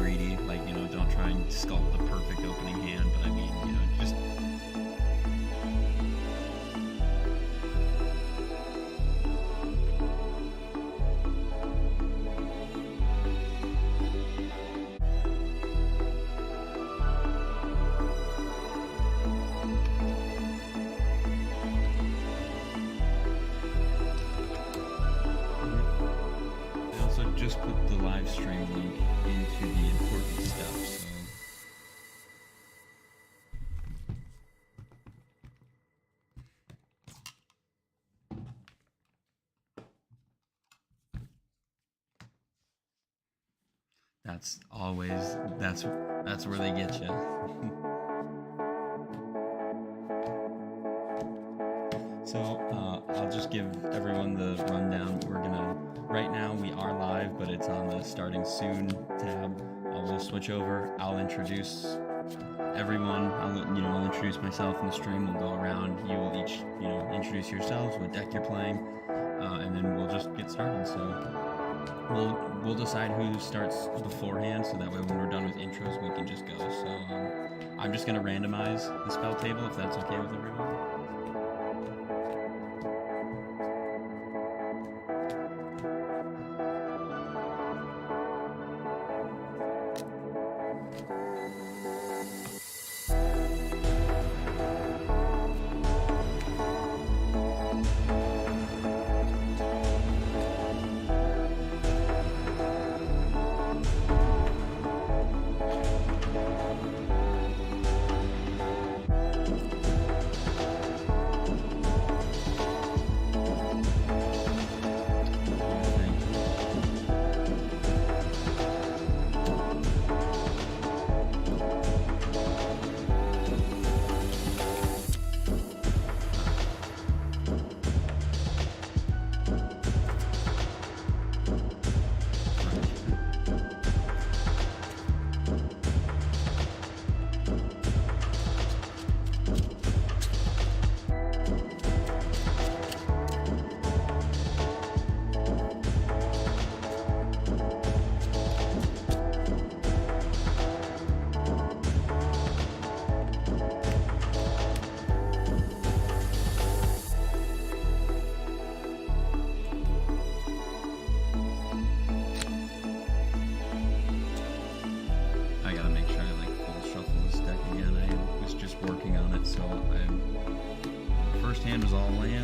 greedy. Like, you know, don't try and sculpt the perfect opening hand, but I mean, you know, just... Just put the live stream link into the important stuff, so that's always that's where they get you. So I'll just give everyone the rundown. We're gonna, right now we are live, but it's on the starting soon tab. We'll switch over. I'll introduce everyone. I'll introduce myself in the stream. We'll go around. You will each, introduce yourselves, what deck you're playing, and then we'll just get started. So we'll decide who starts beforehand, so that way when we're done with intros, we can just go. So I'm just gonna randomize the spell table if that's okay with everyone.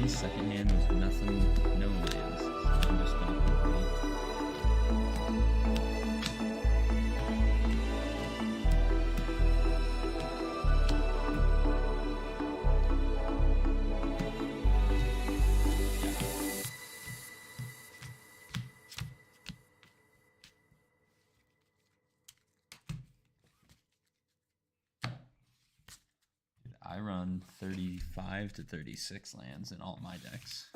Second hand was nothing, no lands. So I'm just gonna I run 35 to 36 lands in all my decks.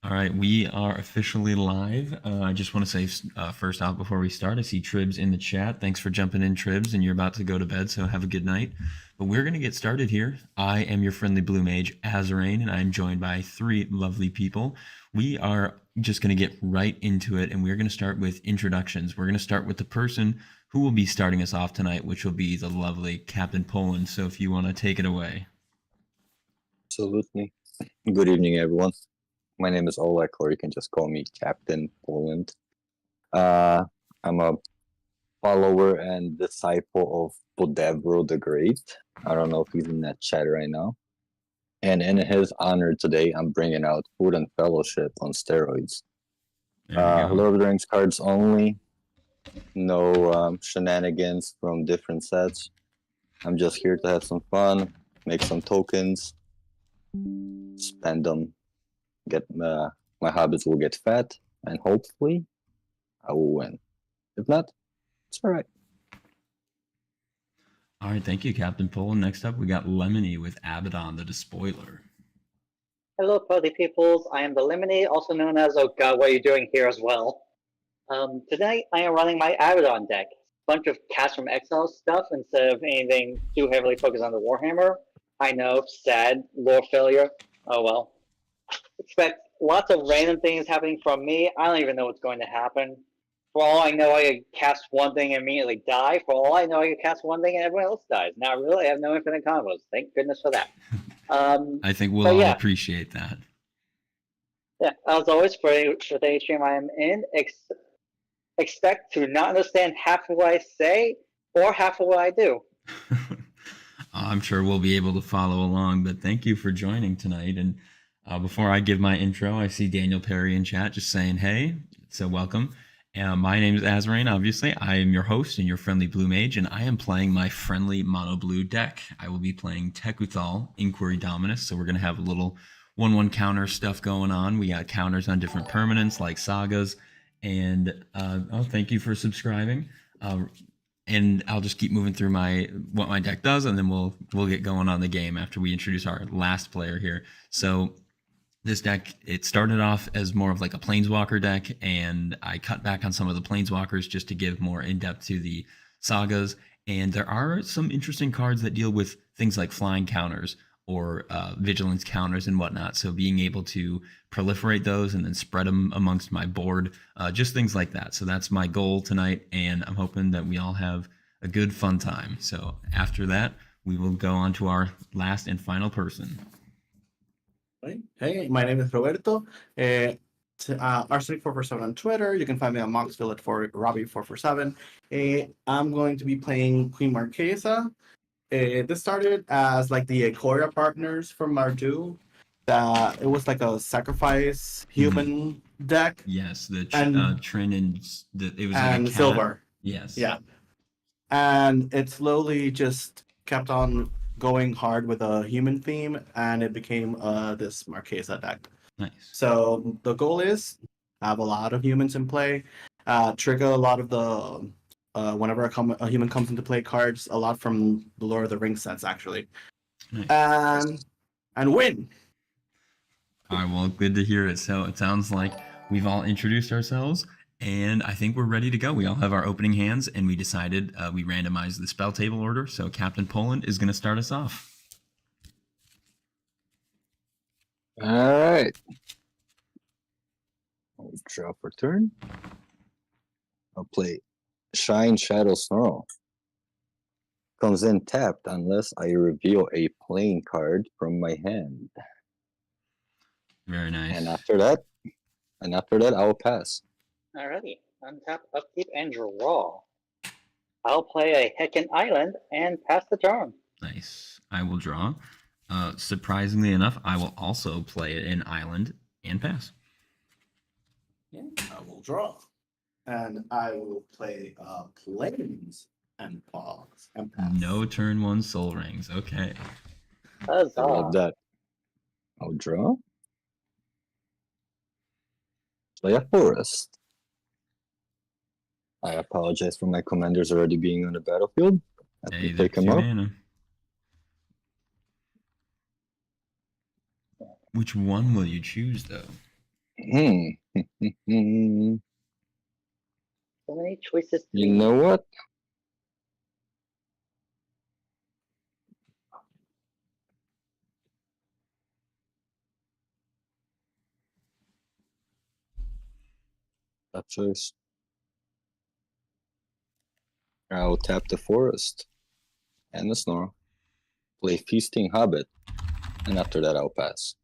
All right, we are officially live. I just want to say first off, before we start, I see Tribs in the chat. Thanks for jumping in, Tribs, and you're about to go to bed, so have a good night. But we're going to get started here. I am your friendly blue mage, Azrain, and I'm joined by three lovely people. We are just going to get right into it, and we're going to start with introductions. We're going to start with the person who will be starting us off tonight, which will be the lovely Captain Poland. So if you want to take it away. Absolutely. Good evening, everyone. My name is Oleg, or you can just call me Captain Poland. I'm a follower and disciple of Podevro the Great. I don't know if he's in that chat right now. And in his honor today, I'm bringing out Food and Fellowship on steroids. Lord of the Rings cards only. No shenanigans from different sets. I'm just here to have some fun, make some tokens, spend them, get my hobbits will get fat, and hopefully I will win. If not, it's all right. All right, thank you, Captain Poland. Next up, we got Lemony with Abaddon, the Despoiler. Hello, party peoples. I am the Lemony, also known as, oh god, what are you doing here as well? Tonight, I am running my Abaddon deck. Bunch of Cast from Exile stuff instead of anything too heavily focused on the Warhammer. I know, sad, lore failure. Oh well. Expect lots of random things happening from me. I don't even know what's going to happen. For all I know, I could cast one thing and immediately die. For all I know, I could cast one thing and everyone else dies. Not really, I have no infinite combos. Thank goodness for that. I think we'll all appreciate that. Yeah, as always, for the stream I am in, expect to not understand half of what I say or half of what I do. I'm sure we'll be able to follow along, but thank you for joining tonight. And before I give my intro, I see Daniel Perry in chat just saying, hey, so welcome. My name is Azrain, obviously. I am your host and your friendly blue mage, and I am playing my friendly mono blue deck. I will be playing Tekuthal, Inquiry Dominus, so we're going to have a little 1/1 counter stuff going on. We got counters on different permanents like sagas, and thank you for subscribing. And I'll just keep moving through what my deck does, and then we'll get going on the game after we introduce our last player here. So this deck, it started off as more of like a Planeswalker deck, and I cut back on some of the Planeswalkers just to give more in-depth to the sagas. And there are some interesting cards that deal with things like flying counters or vigilance counters and whatnot. So being able to proliferate those and then spread them amongst my board, just things like that. So that's my goal tonight, and I'm hoping that we all have a good fun time. So after that, we will go on to our last and final person. Hey, my name is Roberto. Arsenic447 on Twitter. You can find me on Moxville at Robbie447. I'm going to be playing Queen Marchesa. This started as like the Ikoria partners from Mardu. It was like a sacrifice human deck. Yes, the Trin and it was and like a silver. Yes. Yeah. And it slowly just kept on going hard with a human theme, and it became this Marchesa deck. Nice. So the goal is have a lot of humans in play, trigger a lot of the whenever a human comes into play cards, a lot from the Lord of the Rings sets actually, nice. and win. All right, well, good to hear it. So it sounds like we've all introduced ourselves, and I think we're ready to go. We all have our opening hands, and we decided we randomized the spell table order. So Captain Poland is going to start us off. All right. I'll draw for turn. I'll play Shine Shadow Snarl. Comes in tapped unless I reveal a playing card from my hand. Very nice. And after that, I will pass. Alrighty. Untap, upkeep, and draw. I'll play a Heckin Island and pass the turn. Nice. I will draw. Surprisingly enough, I will also play an island and pass. Yeah, I will draw. And I will play Plains and pause and pass. No turn one Soul Rings. Okay. Huzzah. I love that. I'll draw. Play a forest. I apologize for my commanders already being on the battlefield. I have to take them out. Mana. Which one will you choose, though? Hmm. You So many choices. To make. know what? That choice. I'll tap the forest and the snore. Play feasting hobbit, and after that I'll pass.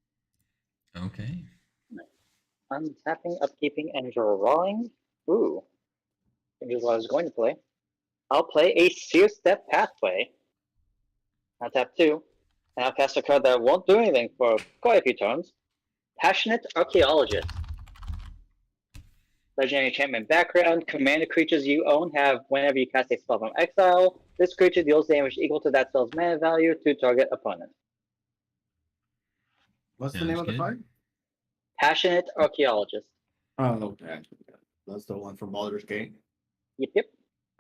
Okay. Untapping, upkeeping, and drawing. Ooh. Which is what I was going to play. I'll play a Seer Step Pathway. I'll tap 2. And I'll cast a card that won't do anything for quite a few turns. Passionate Archaeologist. Legendary enchantment background. Commander creatures you own have, whenever you cast a spell from exile, this creature deals damage equal to that spell's mana value to target opponent. What's the Sounds name of the good. card? Passionate Archaeologist. Oh, okay. That's the one from Baldur's Gate. Yep.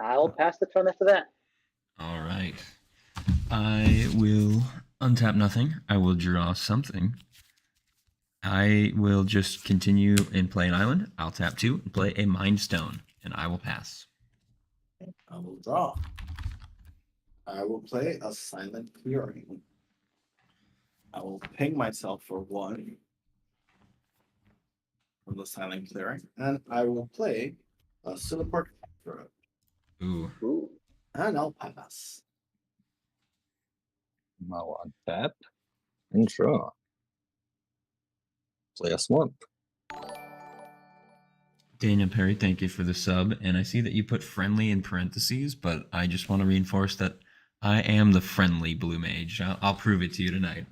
I'll pass the turn after that. All right. I will untap nothing. I will draw something. I will just continue and play an island. I'll tap 2 and play a Mind Stone, and I will pass. I will draw. I will play a Silent Clearing. I will ping myself for 1 from the Silent Clearing, and I will play a Siliport Throw, Ooh. and I'll pass. I'll untap and draw. Play a swamp. Daniel Perry, thank you for the sub. And I see that you put friendly in parentheses, but I just want to reinforce that I am the friendly blue mage. I'll prove it to you tonight.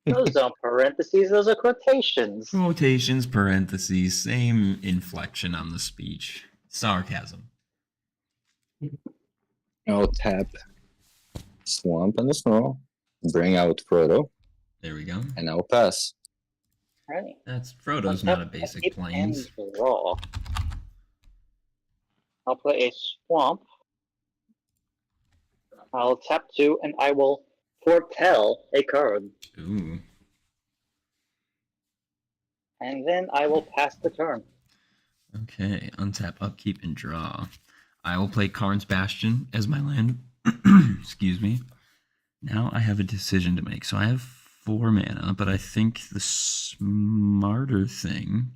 Those aren't parentheses, those are quotations. Quotations, parentheses, same inflection on the speech. Sarcasm. I'll tap swamp and the snow. Bring out Frodo, There we go. and I'll pass. Right. That's Frodo's not a basic Upkeep plains. and draw. I'll play a swamp. I'll tap 2 and I will foretell a card. Ooh. And then I will pass the turn. Okay. Untap, upkeep, and draw. I will play Karn's Bastion as my land. Excuse me. Now I have a decision to make. So I have 4 mana, but I think the smarter thing.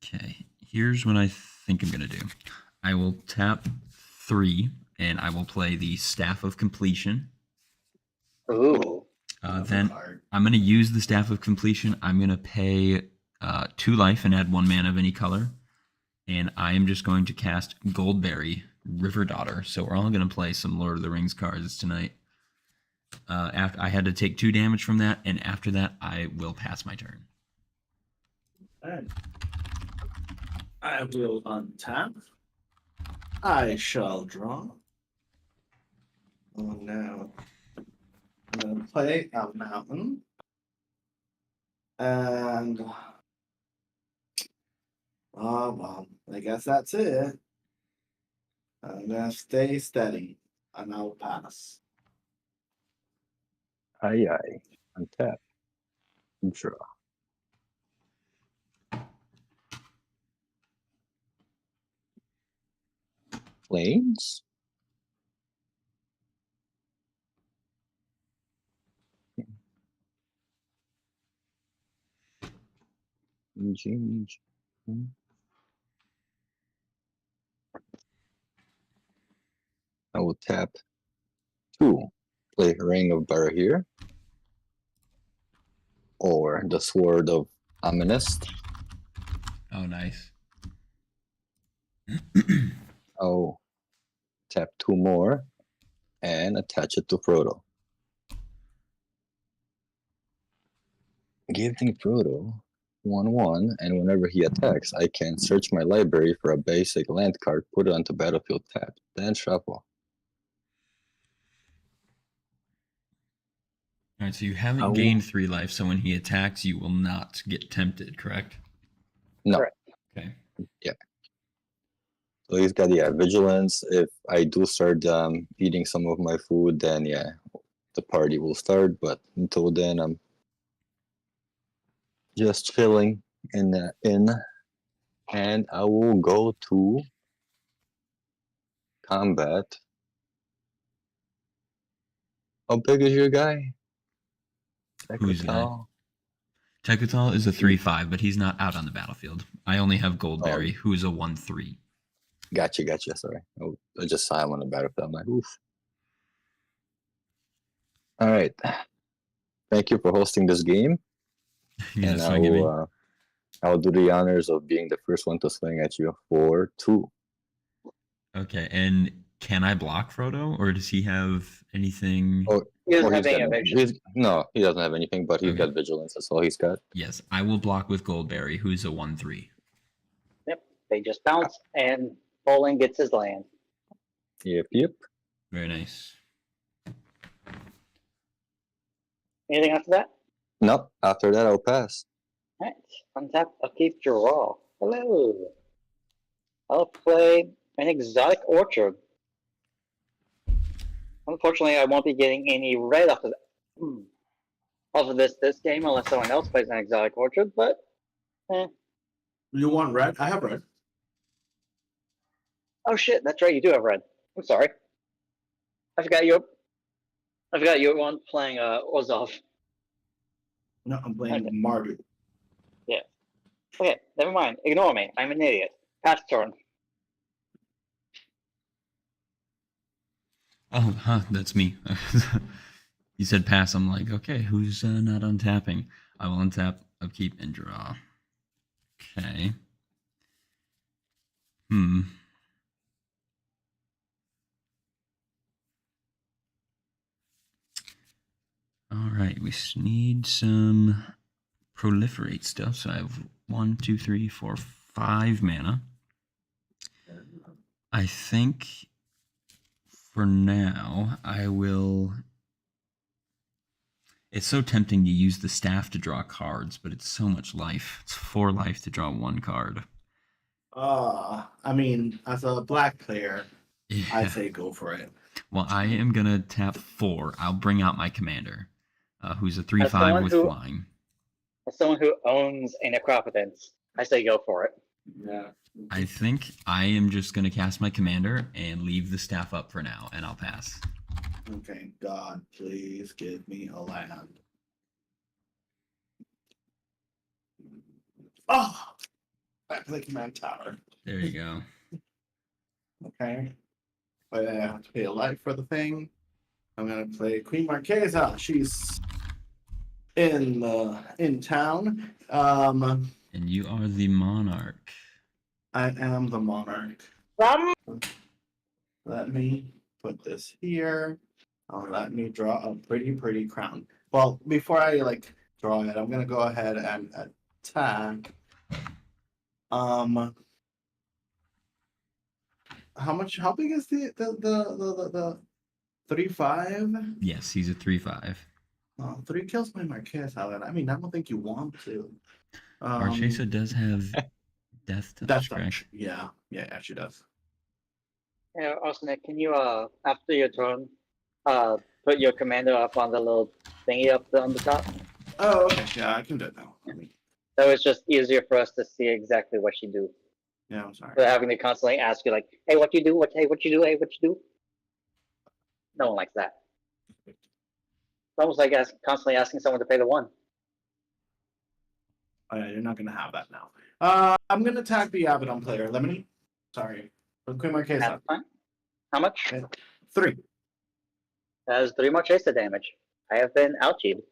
Okay, here's what I think I'm gonna do. I will tap 3, and I will play the Staff of Completion. Ooh. Then I'm gonna use the Staff of Completion. I'm gonna pay 2 life and add 1 mana of any color, and I am just going to cast Goldberry, River Daughter. So we're all gonna play some Lord of the Rings cards tonight. After I had to take 2 damage from that, and after that, I will pass my turn. And I will untap. I shall draw. Oh no. I'm gonna play a mountain. And oh well, I guess that's it. I'm gonna stay steady and I'll pass. Aye. Untap. Draw. Planes. I will tap 2. Play Ring of Barahir. Or the Sword of Amonist. Oh, nice. I'll tap 2 more and attach it to Frodo. Giving Frodo 1/1, and whenever he attacks, I can search my library for a basic land card, put it onto battlefield tap, then shuffle. All right, so you haven't I will- gained 3 life, so when he attacks, you will not get tempted, correct? No. Correct. Okay. So he's got vigilance. If I do start eating some of my food, then the party will start. But until then, I'm just chilling in the inn, and I will go to combat. How big is your guy? Who's that? Tekuthal? Tekuthal is a 3/5, but he's not out on the battlefield. I only have Goldberry, Oh. who is a 1/3. Gotcha. Sorry. I just saw him on the battlefield. I'm like, oof. All right. Thank you for hosting this game. Yeah, and swing at me. I'll do the honors of being the first one to swing at you for 2. Okay, and can I block Frodo, or does he have anything? Oh, He doesn't or have he's any got evasion. no, he doesn't have anything, but he's Okay. got vigilance. That's all he's got. Yes, I will block with Goldberry, who's a 1/3. Yep, they just bounce, and Bowling gets his land. Yep. Very nice. Anything after that? Nope. After that, I'll pass. Alright, untap, upkeep, draw. Hello. I'll play an exotic orchard. Unfortunately, I won't be getting any red off of this game unless someone else plays an exotic orchard, but You want red? I have red. oh shit, that's right, you do have red. I'm sorry. I forgot you weren't playing Ozov. No, I'm playing Okay. Mardu. Okay, never mind. Ignore me. I'm an idiot. Pass turn. Oh, that's me. You said pass. I'm like, okay, who's not untapping? I will untap, upkeep, and draw. Okay. All right, we need some proliferate stuff. So I have 1, 2, 3, 4, 5 mana. I think for now I will. It's so tempting to use the staff to draw cards, but it's so much life. It's 4 life to draw 1 card. I mean, as a black player, Yeah. I'd say go for it. Well, I am gonna tap 4. I'll bring out my commander, who's a 3/5 someone with who- flying. As someone who owns a Necropotence, I say go for it. Yeah. I think I am just gonna cast my commander and leave the staff up for now, and I'll pass. Okay, God, please give me a land. Oh, I play Command Tower. There you go. Okay, but I have to pay a life for the thing. I'm gonna play Queen Marchesa. She's in town. And you are the monarch. I am the monarch. Let me put this here. Let me draw a pretty crown. Well, before I draw it, I'm gonna go ahead and attack. How big is the 3/5? Yes, he's a 3/5. 3 kills my Marchesa. I mean, I don't think you want to. Marchesa does have death touch, That's correct? right. Yeah, she does. Yeah, Arsenic, can you after your turn, put your commander up on the little thingy up on the top? Oh, okay. Yeah, I can do it now. So it's just easier for us to see exactly what you do, Yeah, I'm sorry. without having to constantly ask you like, hey, what you do? What you do? Hey, what you do? No one likes that. It's almost like constantly asking someone to pay the 1. Oh, yeah, you're not gonna have that now. I'm gonna attack the Abaddon player. Lemony. Sorry. Queen Marchesa. That's fine. How much? 3. That is 3 Marchesa damage. I have been ouchied.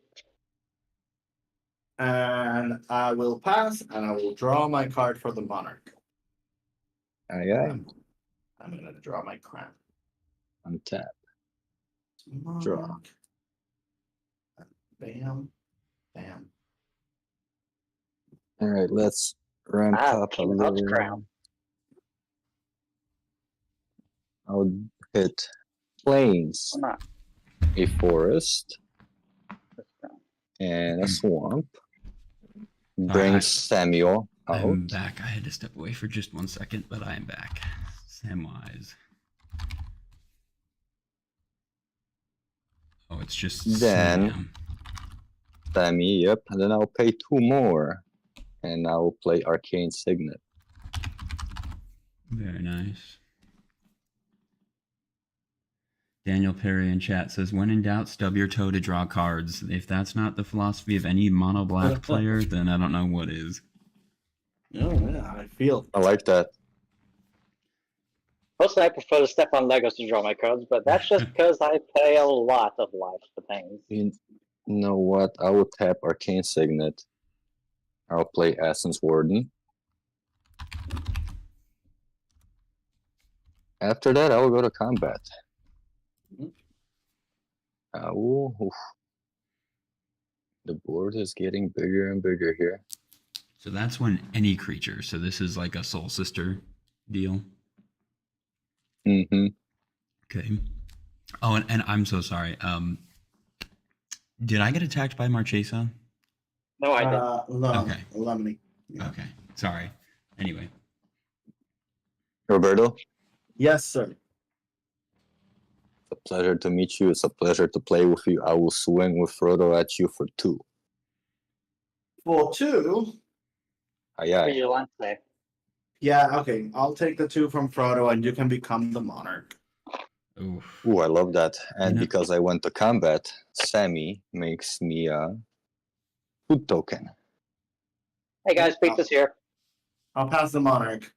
And I will pass, and I will draw my card for the monarch. Aye. I'm gonna draw my crown. Untap. Monarch. Draw. Bam. Bam. All right, let's ramp up a King Hub's little. crown. I'll hit plains, Come on. a forest, This crown. and a swamp. Bring Samuel out. I'm back. I had to step away for just 1 second, but I am back. Samwise. Oh, it's just Then- Sam. Sammy, yep. And then I'll pay 2 more. And I'll play Arcane Signet. Very nice. Daniel Perry in chat says, when in doubt, stub your toe to draw cards. If that's not the philosophy of any mono black player, then I don't know what is. Oh, yeah, I feel. I like that. Mostly I prefer to step on Legos to draw my cards, but that's just because I pay a lot of life for things. You know what? I will tap Arcane Signet. I'll play Essence Warden. After that, I will go to combat. Oof. The board is getting bigger and bigger here. So that's when any creature. So this is like a Soul Sister deal. Mm-hmm. Okay. Oh, and I'm so sorry. Did I get attacked by Marchesa? No, I didn't. Okay. Lemony. Yeah. Okay. Sorry. Anyway. Roberto, Yes, sir. it's a pleasure to meet you. It's a pleasure to play with you. I will swing with Frodo at you for 2. For 2. Aye, For aye. your lunch day. Yeah, okay. I'll take the 2 from Frodo, and you can become the monarch. Oof. Ooh, I love that. And You know- because I went to combat, Sammy makes me a food token. Hey guys, pizza's here. I'll pass the monarch.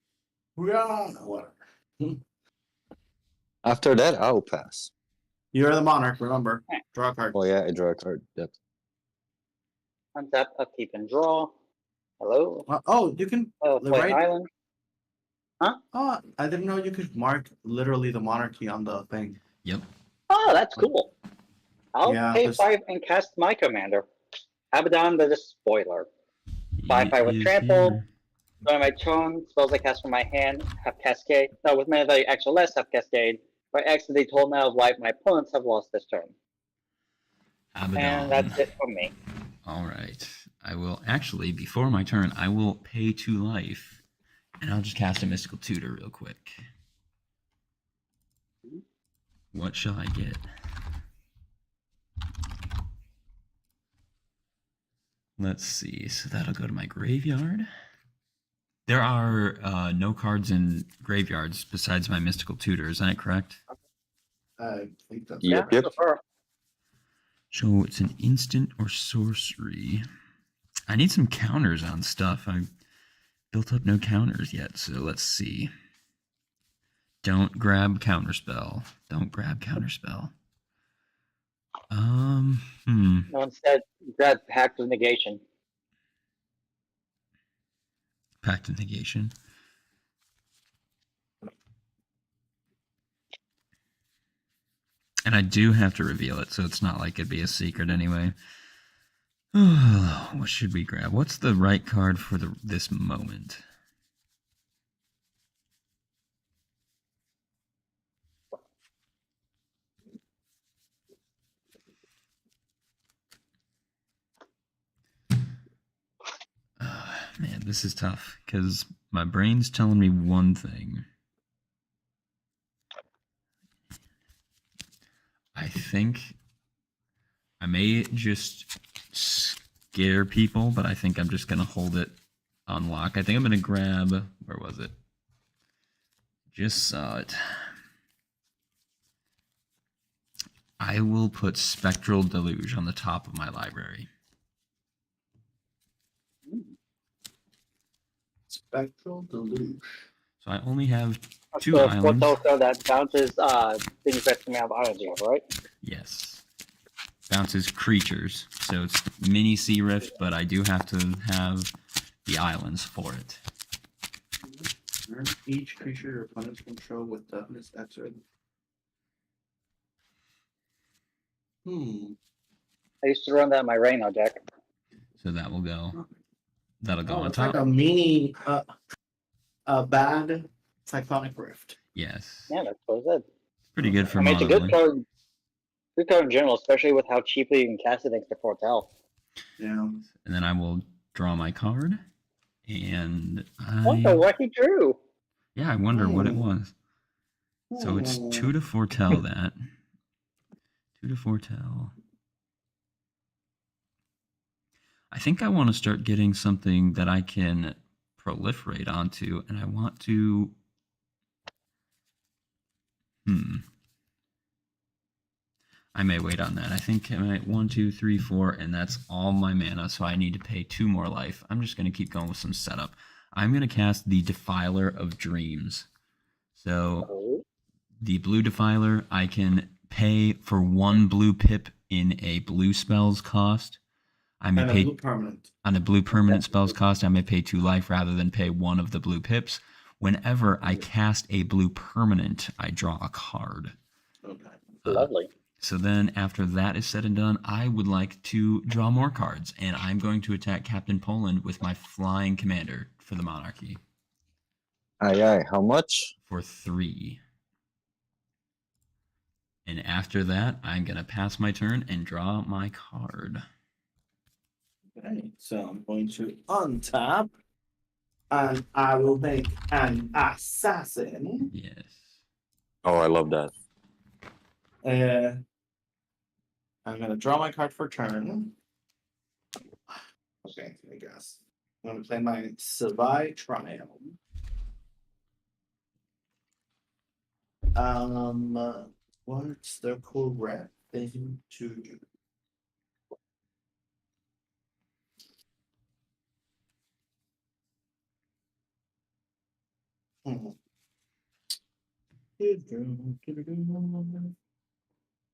Yeah, whatever. After that, I'll pass. You're the monarch, remember. Draw a card. Oh yeah, I draw a card. Yep. Untap, upkeep, and draw. Hello. Oh, you can. Oh, The play right- island. Oh, I didn't know you could mark literally the monarchy on the thing. Yep. Oh, that's cool. I'll Yeah, pay this- 5 and cast my commander. Abaddon the Spoiler. He 5/5 with is trample. here. During my turn, spells I cast from my hand have Cascade. No, with mana value X or less have Cascade. By X, the total amount of life my opponents have lost this turn. Abaddon. And that's it for me. All right. I will actually, before my turn, I will pay 2 life. And I'll just cast a Mystical Tutor real quick. What shall I get? Let's see. So that'll go to my graveyard. There are no cards in graveyards besides my Mystical Tutor. Is that correct? I think that's Yep, Yeah, yep. prefer. So it's an instant or sorcery. I need some counters on stuff. I built up no counters yet, so let's see. Don't grab counterspell. Don't grab counterspell. No, instead, grab Pact of Negation. Pact of Negation. And I do have to reveal it, so it's not like it'd be a secret anyway. What should we grab? What's the right card for this moment? Man, this is tough because my brain's telling me one thing. I think I may just scare people, but I think I'm just going to hold it on lock. I think I'm going to grab, where was it? Just saw it. I will put Spectral Deluge on the top of my library. Spectral Deluge. So I only have 2 So, islands. also that bounces things that come out of islands, right? Yes. Bounces creatures. So it's mini Sea Rift, but I do have to have the islands for it. Earn each creature your opponents control with toughness extra. I used to run that in my Rhino deck. So that will go. That'll go on it's top. like a mini, bad Cyclonic Rift. Yes. Yeah, that's what I said. Pretty good for I mean, it's a mono good blue. card. Good card in general, especially with how cheaply you can cast it thanks to Foretell. Yeah. And then I will draw my card. And Wonder what he drew. yeah, I wonder what it was. So it's 2 to foretell that. 2 to foretell. I think I want to start getting something that I can proliferate onto, and I want to. I may wait on that. I think I might 1, 2, 3, 4, and that's all my mana, so I need to pay 2 more life. I'm just going to keep going with some setup. I'm going to cast the Defiler of Dreams. So the blue Defiler, I can pay for 1 blue pip in a blue spell's cost. I may pay blue permanent. On a blue permanent spell's cost, I may pay 2 life rather than pay 1 of the blue pips. Whenever I cast a blue permanent, I draw a card. Okay. Lovely. So then after that is said and done, I would like to draw more cards, and I'm going to attack Captain Poland with my flying commander for the monarchy. Aye, how much? For 3. And after that, I'm going to pass my turn and draw my card. Okay, so I'm going to untap, and I will make an assassin. Yes. Oh, I love that. I'm gonna draw my card for turn. Okay, I guess I'm gonna play my Savai Triumph. What's the correct thing to do?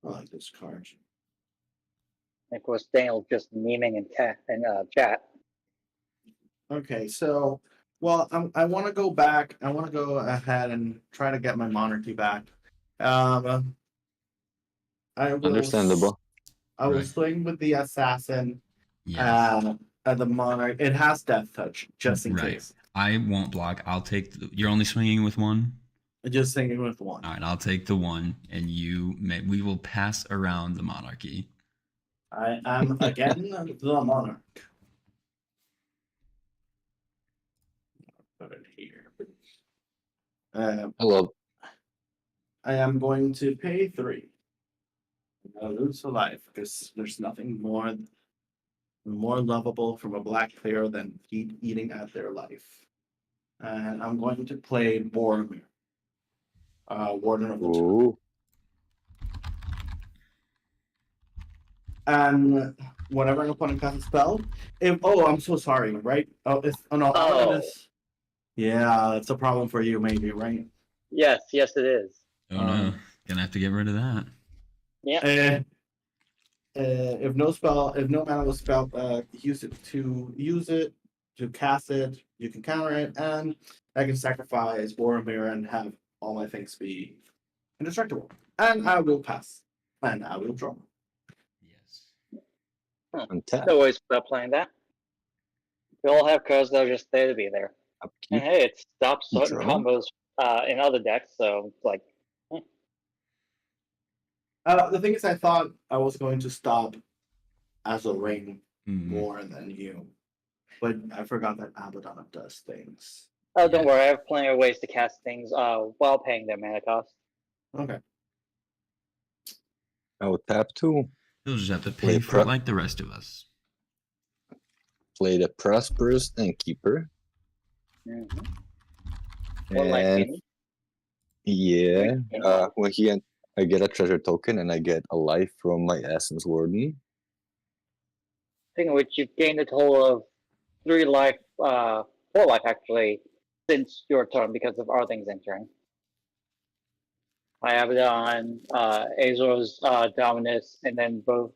I like this card. Of course, Daniel just memeing in chat. Okay, so well, I want to go back. I want to go ahead and try to get my monarchy back. I will, Understandable. I will Right. swing with the assassin. Yes. At the monarch. It has death touch, just in Right. case. I won't block. I'll take. You're only swinging with 1? Just thinking with 1. All right, I'll take the 1, and we will pass around the monarchy. I am again the monarch. Put it here. Hello. I am going to pay 3. I'll lose a life because there's nothing more lovable from a black player than eating at their life. And I'm going to play Boromir, Warden of the Tomb. Ooh. And whenever an opponent casts a spell, I'm so sorry, right? Yeah, that's a problem for you, maybe, right? Yes, it is. Oh no, gonna have to get rid of that. Yeah. If no mana was spelled, use it to cast it. You can counter it, and I can sacrifice Boromir and have all my things be indestructible. And I will pass, and I will draw. Yes. Untap. No worries about playing that. We all have cards that are just there to be there. Upkeep. And hey, it stops certain Draw. combos in other decks, so it's like. The thing is, I thought I was going to stop as a ring more than you, but I forgot that Abaddon does things. Oh, don't worry, I have plenty of ways to cast things while paying their mana cost. Okay. I will tap 2. You'll just have to pay for it like the rest of us. Play the Prosperous Innkeeper. And yeah, when I get a treasure token and I get a life from my Essence Warden. Speaking of which, you've gained a total of 3 life, 4 life actually, since your turn because of our things entering. I have it on Azor's Dominus, and then both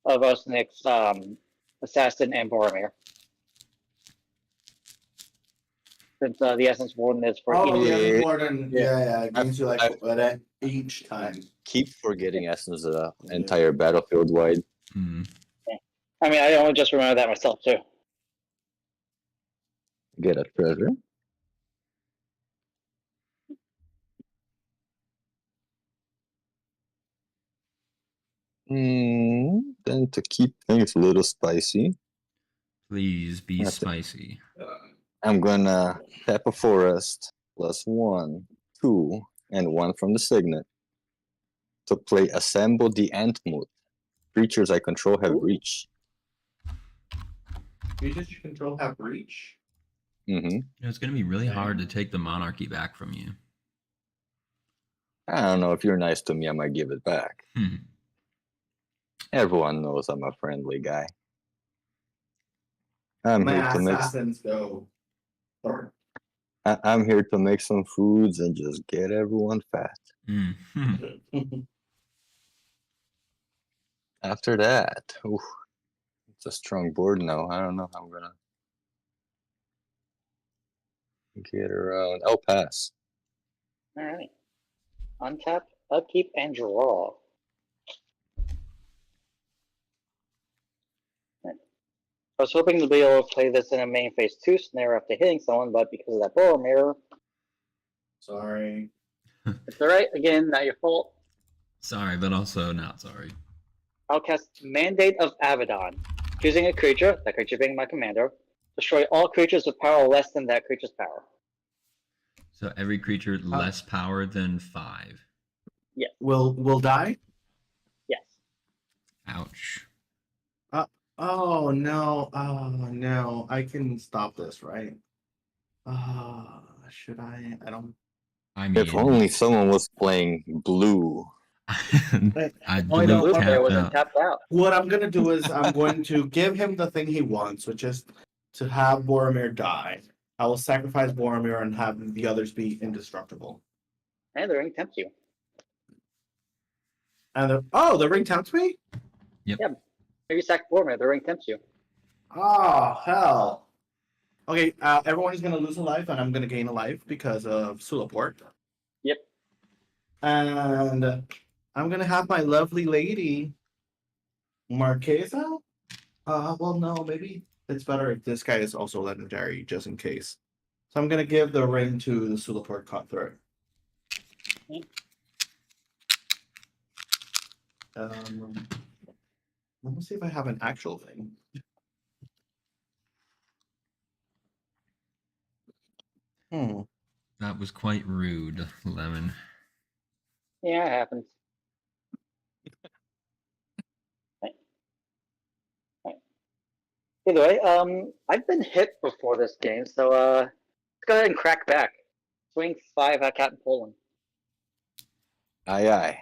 of us Nick's Assassin and Boromir. Since the Essence Warden is for the each. Essence Warden, it gives you like each time. Keep forgetting Essence entire battlefield wide. I mean, I only just remember that myself too. Get a treasure. Then to keep things a little spicy, Please be spicy. I'm gonna tap a forest +1, 2, and 1 from the signet to play Assemble the Antmoot. Creatures I control have reach. Creatures you control have reach. Mm-hmm. It's going to be really hard to take the monarchy back from you. I don't know. If you're nice to me, I might give it back. Hmm. Everyone knows I'm a friendly guy. I'm My here to make. assassins go. Or I'm here to make some foods and just get everyone fat. Hmm. After that, oof, it's a strong board now. I don't know how I'm gonna get around. I'll pass. Alright. Untap, upkeep, and draw. I was hoping to be able to play this in a main phase 2 snare after hitting someone, but because of that Boar Mirror, sorry. it's alright. Again, not your fault. Sorry, but also not sorry. I'll cast Mandate of Abaddon. Choosing a creature, that creature being my commander, destroy all creatures with power less than that creature's power. So every creature less power than 5. Will die? Yes. Ouch. Oh no. Oh no. I can stop this, right? Should I? I don't. I mean, If only someone was playing blue. I Oh, no, blue Blue player tapped wasn't out. tapped out. What I'm gonna do is I'm going to give him the thing he wants, which is to have Boromir die. I will sacrifice Boromir and have the others be indestructible. And the ring tempts you. And the ring tempts me? If you sack Boromir, the ring tempts you. Oh hell. Okay, everyone is gonna lose a life and I'm gonna gain a life because of Sulaport. Yep. And I'm gonna have my lovely lady Marchesa? Well no, maybe it's better if this guy is also legendary, just in case. So I'm gonna give the ring to the Sulaport Cutthroat. Let me see if I have an actual thing. That was quite rude, Lemon. Yeah, it happens. Either way, I've been hit before this game, so let's go ahead and crack back. Swing 5 at Captain Poland. Aye, aye.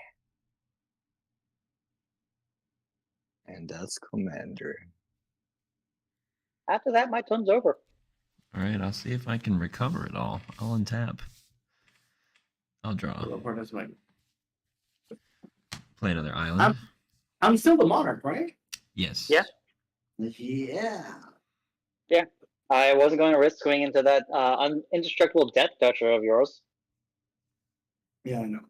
And that's Commander. After that, my turn's over. All right, I'll see if I can recover it all. I'll untap. I'll draw. Sulaport is mine. Play another island. I'm still the monarch, right? Yes. Yeah. Yeah. I wasn't going to risk swinging into that indestructible Death Toucher of yours. Yeah, I know.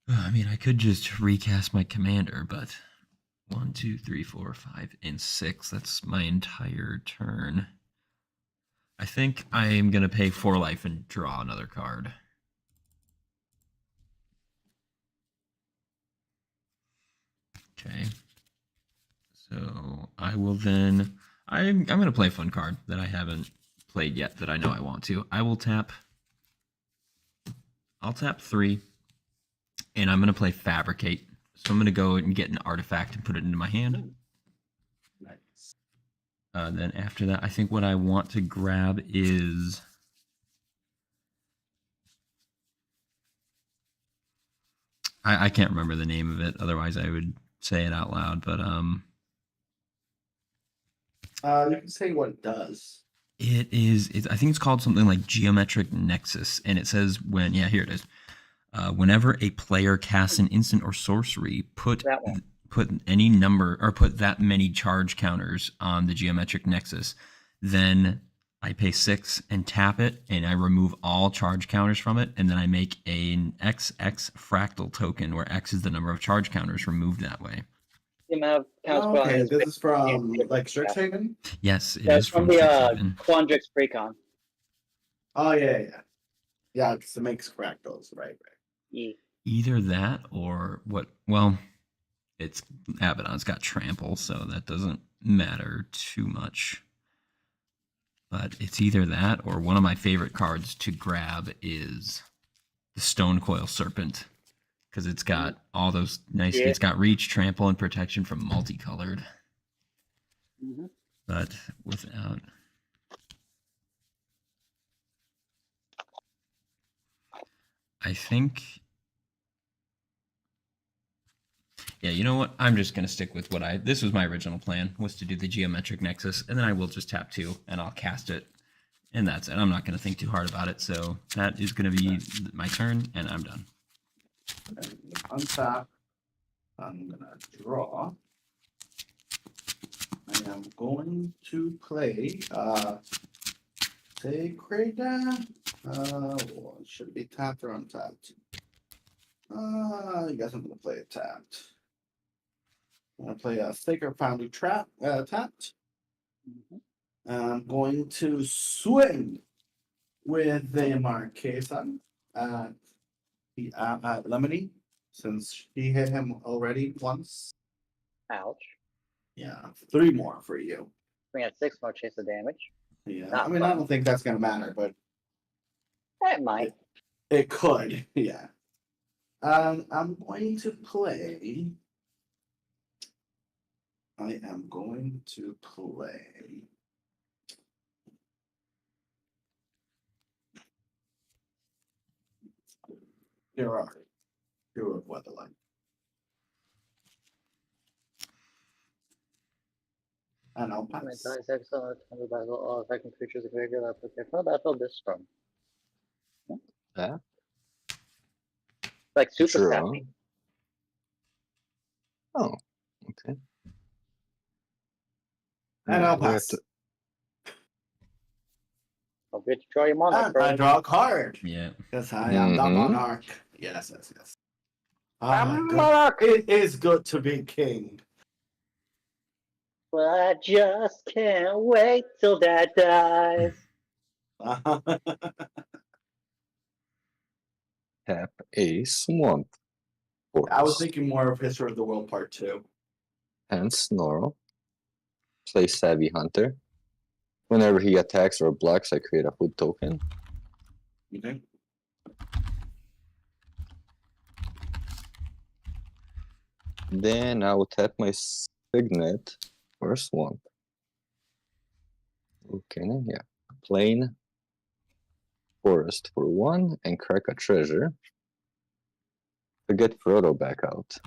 I mean, I could just recast my commander, but 1, 2, 3, 4, 5, and 6. That's my entire turn. I think I am going to pay 4 life and draw another card. Okay. So I will then... I'm going to play a fun card that I haven't played yet that I know I want to. I will tap... I'll tap 3. And I'm going to play Fabricate. So I'm going to go and get an artifact and put it into my hand. Nice. Then after that, I think what I want to grab is... I can't remember the name of it. Otherwise, I would say it out loud. But You can say what it does. it is... I think it's called something like Geometric Nexus. And it says when... Yeah, here it is. Whenever a player casts an instant or sorcery, put any number or put that many charge counters on the geometric nexus, then I pay 6 and tap it, and I remove all charge counters from it, and then I make an XX fractal token where X is the number of charge counters removed that way. The amount of counts Okay, this is from like Strixhaven? Yes, it That's is from from the Strixhaven. Quandrix Precon. Oh yeah. Yeah, because it makes fractals, right. Yeah. Either that or what? Well, it's Abaddon's got trample, so that doesn't matter too much. But it's either that or one of my favorite cards to grab is the Stone Coil Serpent, because it's got all those nice. Yeah. It's got reach, trample, and protection from multicolored, but without. I think. Yeah, you know what? I'm just gonna stick with what I. This was my original plan, was to do the geometric nexus, and then I will just tap 2 and I'll cast it, and that's it. I'm not gonna think too hard about it. So that is gonna be my turn, and I'm done. Untap. I'm gonna draw. I am going to play Sacred. Well, it should be tapped or untapped. I guess I'm gonna play it tapped. I'm gonna play a Sacred Foundry trap tapped. I'm going to swing with the Marchesa at the Lemony, since she hit him already once. Ouch. Yeah, 3 more for you. We had 6 Marchesa damage. Yeah, Not I mean, I fun. don't think that's gonna matter, but That might. it could. Yeah. I'm going to play. I am going to play. Here Weatherlight. And I'll When pass. dice excellent on the battle, all attacking creatures of graveyard are put there from the battlefield this turn. Yeah. Like super Sure. sappy. Oh, okay. And I'll We have pass. to- Don't forget to draw your monarch. And I draw a card. Yeah. Yes, I am the Mhm. monarch. Yes. I'm Good. monarch! It is good to be king. But I just can't wait till Dad dies. tap a swamp. I was Forest. thinking more of History of the World Part 2. And Snarl. Play Savvy Hunter. Whenever he attacks or blocks, I create a food token. Okay. Then I will tap my Signet for a swamp. Okay, yeah. Plain forest for 1 and crack a treasure to get Frodo back out.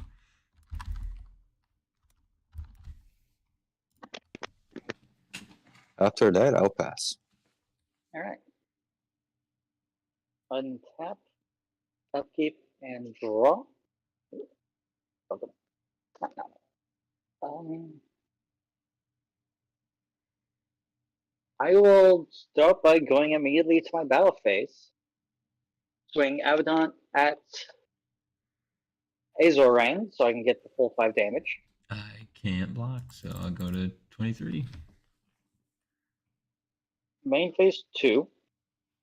After that, I'll pass. Alright. Untap, upkeep, and draw. Okay. I will start by going immediately to my battle phase. Swing Abaddon at Azorang so I can get the full 5 damage. I can't block, so I'll go to 23. Main phase 2,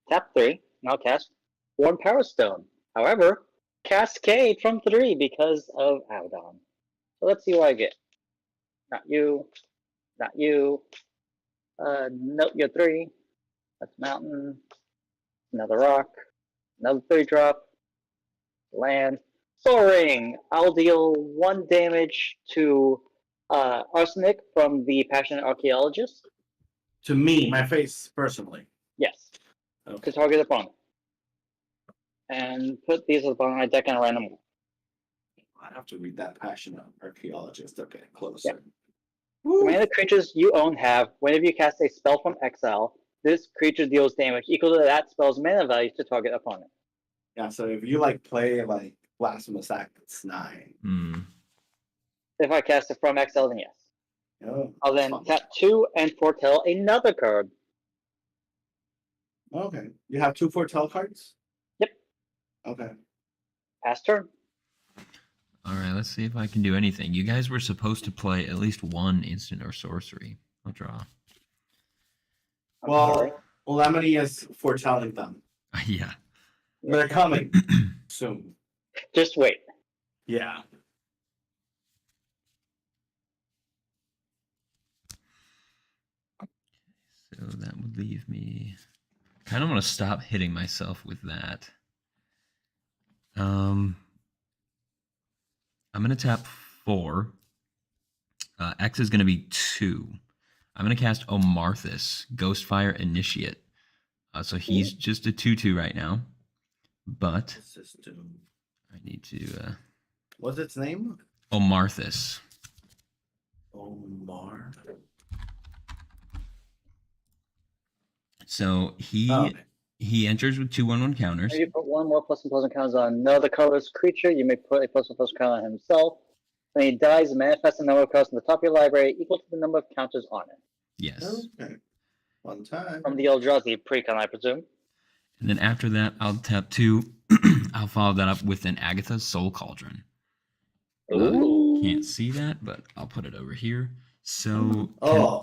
tap 3, and I'll cast 1 Power Stone. However, Cascade from 3 because of Abaddon. So let's see what I get. Not you. Not you. Nope, you're 3. That's Mountain. Another Rock. Another 3 drop. Land. Soaring! I'll deal 1 damage to Arsenic from the Passionate Archaeologist. To me, my face, personally. Yes. Okay. To target opponent. And put these at the bottom of my deck and random. I have to read that Passionate Archaeologist. Okay, closer. Yep. The mana creatures you own have, whenever you cast a spell from exile, this creature deals damage equal to that spell's mana value to target opponent. Yeah, so if you play Blasphemous Act, it's 9. Hmm. If I cast it from exile, then yes. Oh, I'll that's then fun. tap 2 and foretell another card. Okay. You have 2 foretell cards? Yep. Okay. Pass turn. All right, let's see if I can do anything. You guys were supposed to play at least 1 instant or sorcery. I'll draw. I'm sorry. Well, Lemony is foretelling them. Yeah. They're coming soon. Just wait. Yeah. So that would leave me. Kind of want to stop hitting myself with that. I'm going to tap 4. X is going to be 2. I'm going to cast Omarthus, Ghostfire Initiate. So he's just a 2/2 right now. But System. I need to... What's its name? Omarthus. Omar. So he Oh, okay. he enters with 2/1/1 counters. If you put one more +1/+1 counters on another colorless creature, you may put a +1/+1 counter on himself. When he dies, manifest a number of cards on the top of your library equal to the number of counters on it. Yes. Okay. One time. From the Eldrazi precon, I presume. And then after that, I'll tap 2. I'll follow that up with an Agatha's Soul Cauldron. Can't see that, but I'll put it over here. So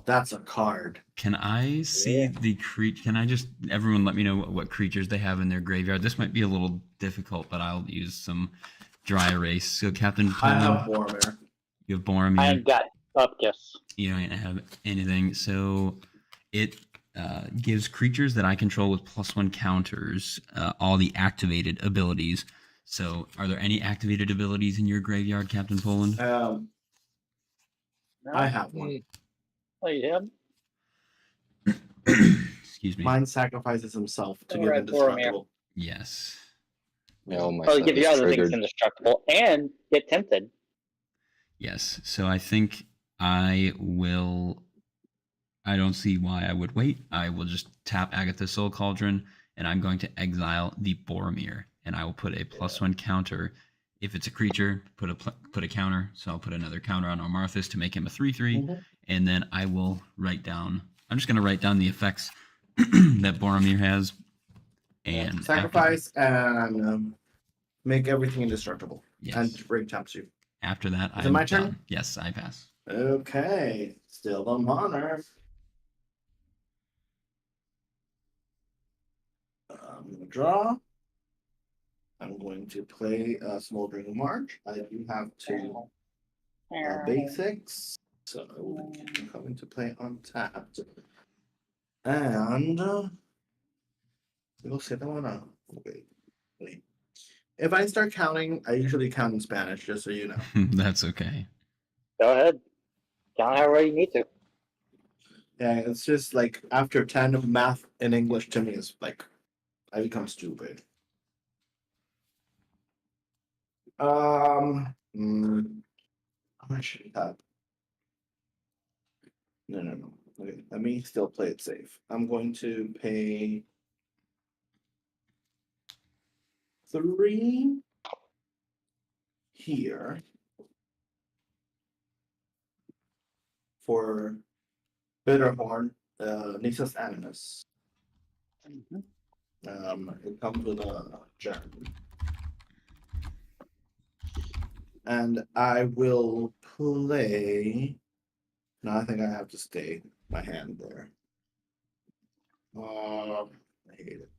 that's a card. can I see the creature? Can I just everyone let me know what creatures they have in their graveyard? This might be a little difficult, but I'll use some dry erase. So Captain I have Poland, Boromir. you have Boromir. I got Upkiss. You don't have anything. So it gives creatures that I control with +1 counters all the activated abilities. So are there any activated abilities in your graveyard, Captain Poland? No? I have one. Oh, you have? Excuse me. Mine sacrifices himself to give Alright, indestructible. Yes. No, my Oh, son give the is other things triggered. indestructible and get tempted. Yes. So I think I will. I don't see why I would wait. I will just tap Agatha's Soul Cauldron, and I'm going to exile the Boromir, and I will put a +1 counter. If it's a creature, put a counter. So I'll put another counter on Omarthus to make him a 3/3, and then I will write down. I'm just going to write down the effects that Boromir has, and Sacrifice and make everything indestructible. Yes. And break taps you. After that, Is it my turn? done. Yes, I pass. Okay. Still a monarch. I'm going to draw. I'm going to play a Smoldering March. I do have 2 basics. So I'm going to play untapped. And we'll sit on a wait. If I start counting, I usually count in Spanish, just so you know. That's okay. Go ahead. Count however you need to. Yeah, it's just like after 10 of math in English to me is like I become stupid. How much should I have? No. Okay, let me still play it safe. I'm going to pay 3 here for Bitterhorn, Nixus Animus. It comes with a gem. And I will play. No, I think I have to stay my hand there. I hate it.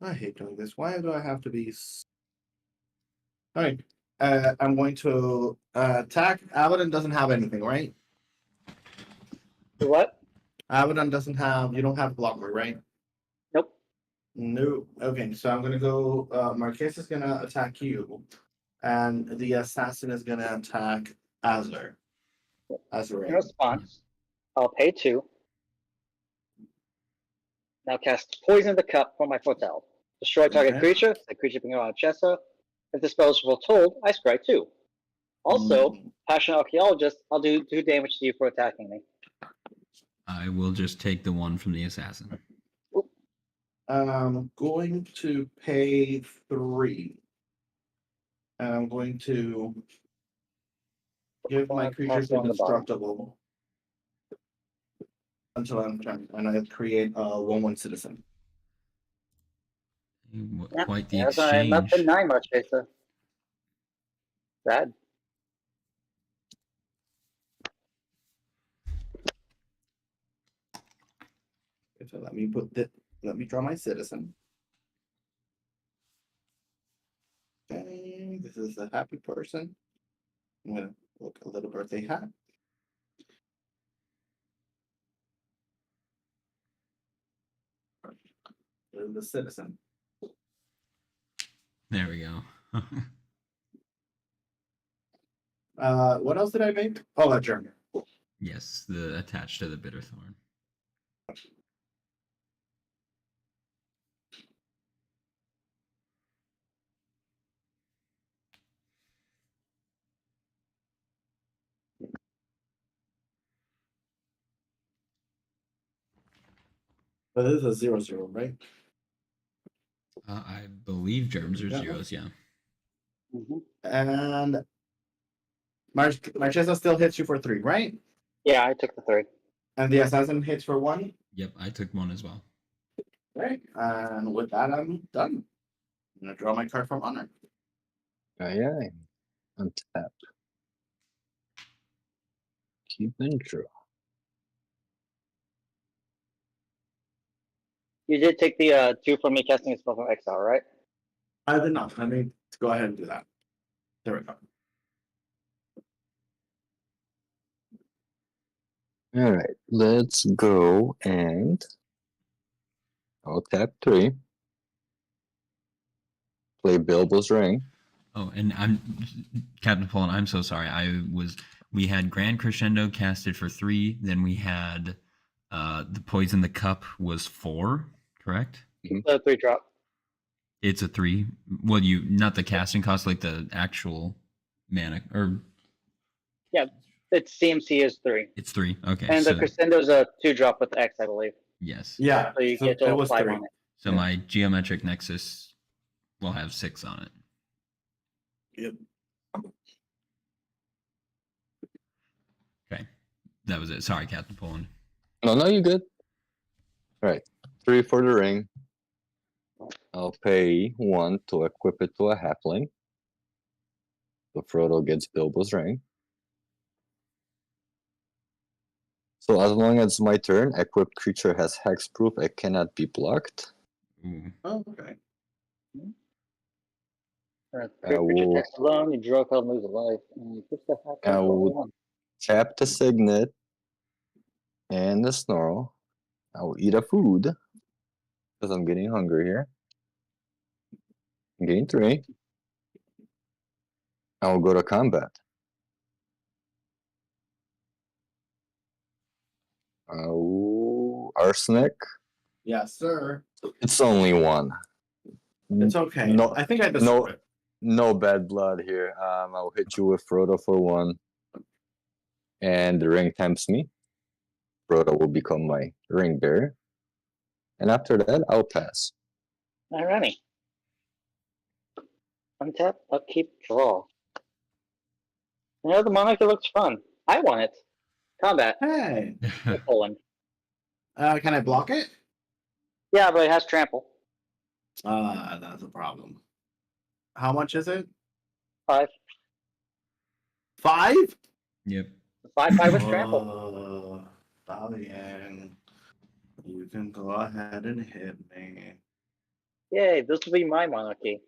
I hate doing this. Why do I have to be? All right. I'm going to attack. Abaddon doesn't have anything, right? What? Abaddon doesn't have. You don't have blocker, right? Nope. No. Okay, so I'm gonna go. Marchesa is gonna attack you, and the assassin is gonna attack Azur. In response, I'll pay 2. Now cast Poison the Cup for my Tekuthal. Destroy target Okay. creature. The creature being Marchesa. If the spell is foretold, I scry 2. Also, Passionate Archaeologist, I'll do 2 damage to you for attacking me. I will just take the one from the assassin. I'm going to pay 3. And I'm going to give my creatures indestructible until I'm done, and I create a 1/1 citizen. Quite the That's not exchange. 9 Marchesa. Sad. So let me draw my citizen. Okay, this is a happy person. I'm gonna look a little birthday hat. There's the citizen. There we go. What else did I make? Oh, a journal. Yes, the attached to the bitter thorn. But this is a 0/0, right? I believe germs are Yeah. zeros. Yeah. Mhm. And Marchesa still hits you for 3, right? Yeah, I took the 3. And the assassin hits for 1. Yep, I took one as well. Right. And with that, I'm done. I'm gonna draw my card from honor. Aye. Untap. Keep and draw. You did take the 2 from me casting a spell from exile, right? I did not. Let me go ahead and do that. There we go. All right, let's go and I'll tap 3. Play Bilbo's Ring. Oh, and I'm Captain Poland. I'm so sorry. We had Grand Crescendo casted for 3. Then we had the Poison the Cup was 4. Correct? The 3 drop. It's a 3. Well, you not the casting cost, like the actual mana, or Its CMC is 3. it's 3. Okay. And so, the Crescendo's a 2 drop with X, I believe. yes. Yeah. So you so get it to was 5 3. on it. So Yeah. my geometric nexus will have 6 on it. Yep. Okay. That was it. Sorry, Captain Poland. No, you're good. All right, 3 for the ring. I'll pay 1 to equip it to a halfling. So Frodo gets Bilbo's ring. So as long as it's my turn, equipped creature has hexproof, it cannot be blocked. Ooh. Oh, okay. Creature text alone, you draw a card, lose a life. And you push the half I will tap the signet and the snarl. I will eat a food because I'm getting hungry here. I'm getting 3. I will go to combat. Oh, arsenic. Yes, sir. It's only 1. It's okay. No, I think I deserve it. no bad blood here. I'll hit you with Frodo for 1. And the ring tempts me. Frodo will become my ring bearer. And after that, I'll pass. Alrighty. Untap, upkeep, draw. You know, the Monarchy looks fun. I want it. Combat. Hey. Poland. Can I block it? Yeah, but it has trample. That's a problem. How much is it? 5. 5? Yep. 5/5 with trample. Valiant. You can go ahead and hit me. Yay, this will be my Monarchy.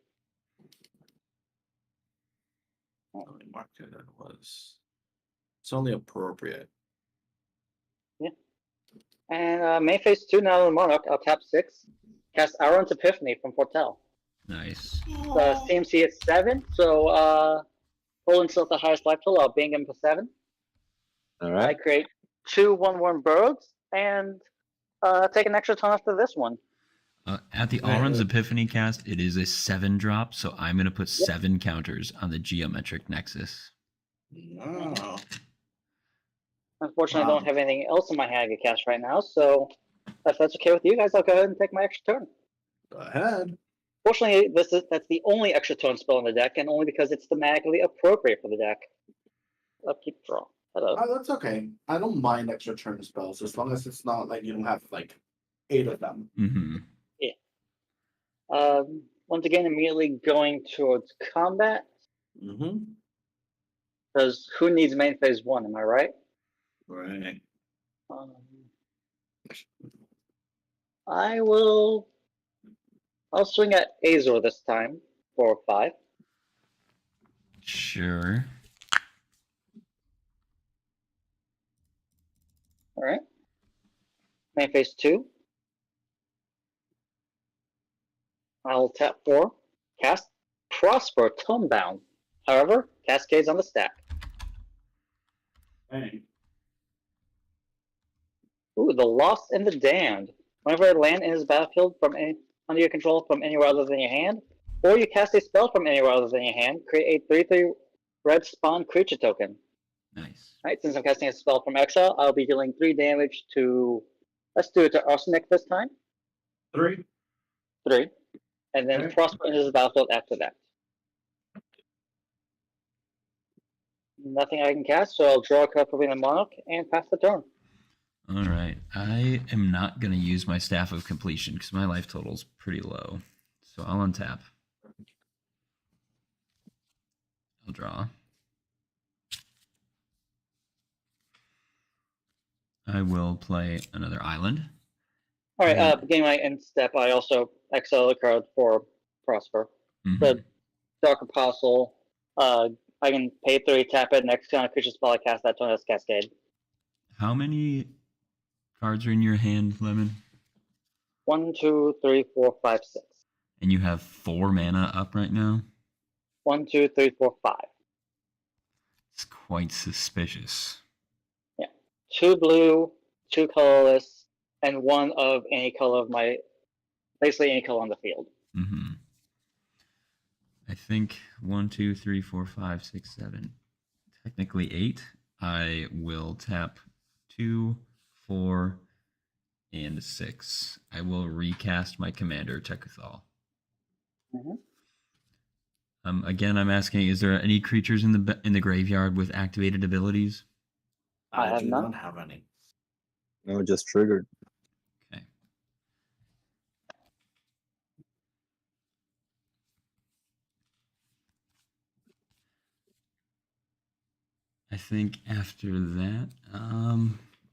Let me mark it. It was. It's only appropriate. And main phase 2 now in the Monarch, I'll tap 6. Cast Aaron's Epiphany from Fortel. Nice. The CMC is 7, so Poland's still at the highest life total. I'll bang him to 7. All I right. create 2 1/1 birds and take an extra turn after this one. At the Alrund's Epiphany cast, it is a 7 drop, so I'm going to put 7 counters on the geometric nexus. Oh. Unfortunately, I Wow. don't have anything else in my hand to cast right now, so if that's okay with you guys, I'll go ahead and take my extra turn. Go ahead. Fortunately, that's the only extra turn spell in the deck, and only because it's thematically appropriate for the deck. Upkeep, draw. Hello. Oh, that's okay. I don't mind extra turn spells as long as it's not like you don't have like 8 of them. Mm-hmm. Once again, immediately going towards combat, Mm-hmm. because who needs main phase 1, am I right? Right. I'll swing at Azor this time for 5. Sure. Alright. Main phase 2. I'll tap 4. Cast Prosper Tomebound. However, Cascades on the stack. Hey. Ooh, the Lost and the Damned. Whenever land in this battlefield under your control from anywhere other than your hand, or you cast a spell from anywhere other than your hand, create a 3/3 red spawn creature token. Nice. Alright, since I'm casting a spell from exile, I'll be dealing 3 damage to. Let's do it to Arsenic this time. 3. 3. And then Okay. Prosper enters the battlefield after that. Nothing I can cast, so I'll draw a card for being a Monarch and pass the turn. All right. I am not going to use my Staff of Completion because my life total is pretty low. So I'll untap. I'll draw. I will play another island. Alright, beginning my end step, I also exile a card for Prosper. Mhm. The Dark Apostle, I can pay 3, tap it, next kind of creature spell I cast that turn as Cascade. How many cards are in your hand, Lemon? 1, 2, 3, 4, 5, 6. And you have 4 mana up right now? 1, 2, 3, 4, 5. It's quite suspicious. 2 blue, 2 colorless, and 1 of any color of my. Basically, any color on the field. Mm-hmm. I think 1, 2, 3, 4, 5, 6, 7. Technically 8. I will tap 2, 4, and 6. I will recast my commander, Tekuthal. Again, I'm asking: is there any creatures in the graveyard with activated abilities? I have do none. not have any. No, just triggered. Okay. I think after that,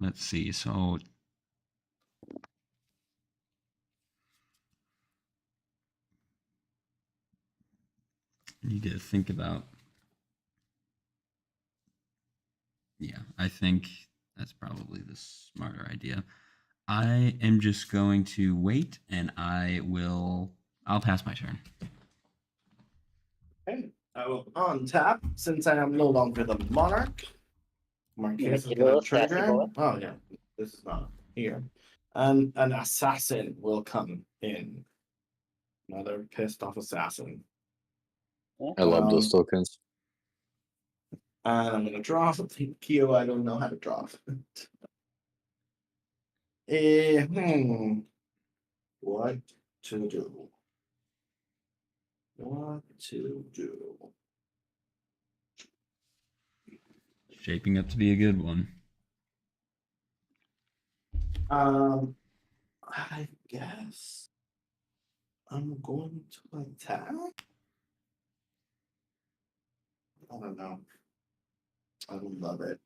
let's see. So I need to think about. Yeah, I think that's probably the smarter idea. I am just going to wait, and I'll pass my turn. Okay. I will untap since I am no longer the Monarch. Marchesa is Give going it to a sassy trigger. boy. Oh, yeah. This is not here. And an assassin will come in. Another pissed off assassin. I love those tokens. And I'm going to draw something. Kyo, I don't know how to draw. What to do? What to do? Shaping up to be a good one. I guess I'm going to attack. I don't know. I would love it.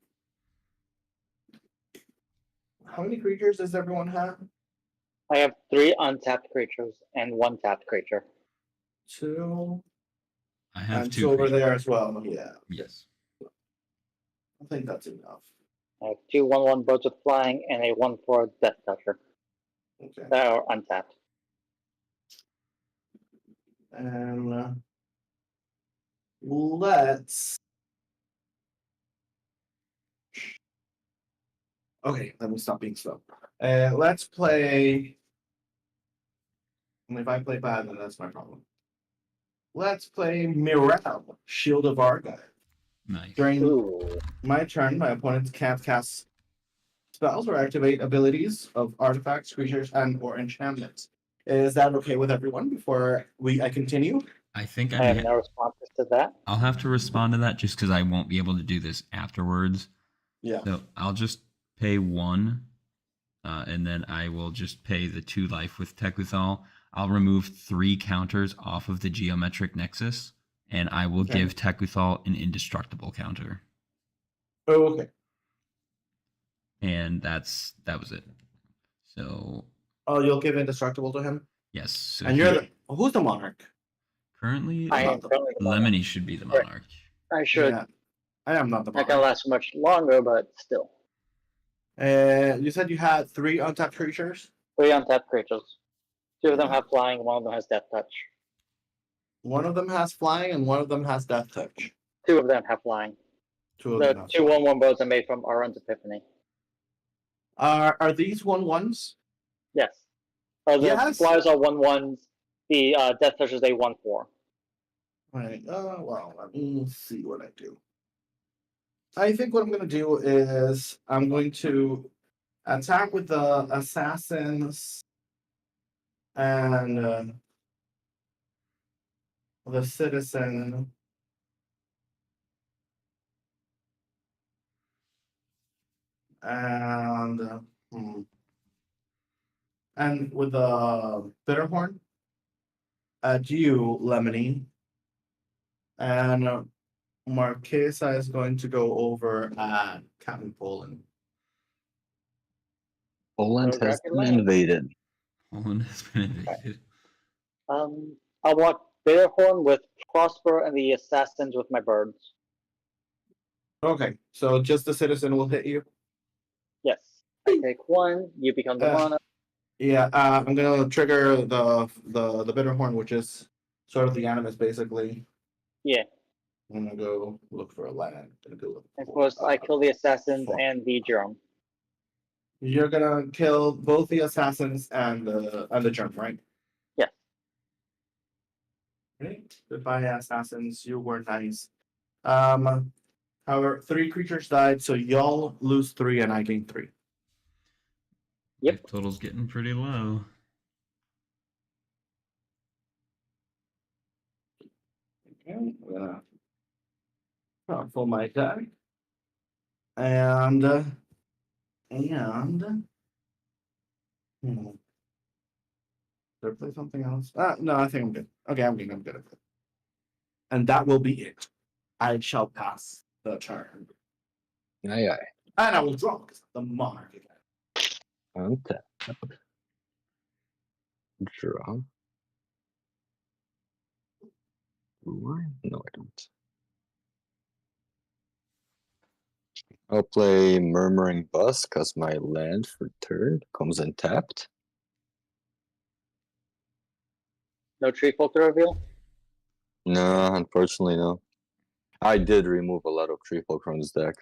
How many creatures does everyone have? I have 3 untapped creatures and 1 tapped creature. 2. I have And 2 2 over creatures. there as well. Yeah, Yes. I think that's enough. I have 2 1/1 birds with flying and a 1/4 Death Toucher Okay. that are untapped. And let's. Okay, let me stop being slow. Let's play. And if I play bad, then that's my problem. Let's play Mirel, Shield of Argyle. Nice. During Ooh. my turn, my opponents can't cast spells or activate abilities of artifacts, creatures, and/or enchantments. Is that okay with everyone before I continue? I think I have no responses to that. I'll have to respond to that just because I won't be able to do this afterwards. Yeah. So I'll just pay 1, and then I will just pay the 2 life with Tekuthal. I'll remove 3 counters off of the Geometric Nexus, and I will Okay. give Tekuthal an indestructible counter. Oh, okay. And that was it. So Oh, you'll give indestructible to him? yes. So And you're who's the Monarch? currently I am not the- currently the Monarch. Lemony should be the Monarch. I should. Yeah. I am not the Not gonna Monarch. last much longer, but still. You said you had 3 untapped creatures? 3 untapped creatures. 2 of them Yeah. have flying, 1 of them has Death Touch. One of them has flying and one of them has death touch. 2 of them have flying. Two of The them. 2/1/1 bows are made from Aron's Epiphany. Are these 1/1s? Yes. The Yes. flyers are 1/1s. The Death Touch is a 1/4. Right. Well, let me see what I do. I think what I'm going to do is I'm going to attack with the assassins and the citizen. And and with the Bitterhorn at you, Lemony. And Marchesa is going to go over at Captain Poland. Poland So has grab your been land. invaded. Poland has been invaded. I want Bitterhorn with Prosper and the Assassins with my birds. Okay, so just the citizen will hit you. Yes. I take 1, you become the mana. Yeah, I'm gonna trigger the Bitterhorn, which is sort of the animus, basically. Yeah. I'm gonna go look for a land. I'm gonna go look Of for, course, I kill the Assassins fuck. and the Germ. You're gonna kill both the assassins and the germ, right? Yes. Right. Goodbye, assassins. You were nice. However, 3 creatures died, so y'all lose 3 and I gain 3. Yep. Life total's getting pretty low. Okay, I'm gonna shuffle my deck. And did I play something else? No, I think I'm good. Okay, I'm good at it. And that will be it. I shall pass the turn. Aye, aye. And I will draw because I'm the monarch again. Untap. Draw. Do I? No, I don't. I'll play Murmuring Bus because my land for turn comes untapped. No tree folk to reveal? No, unfortunately, no. I did remove a lot of tree folk from this deck.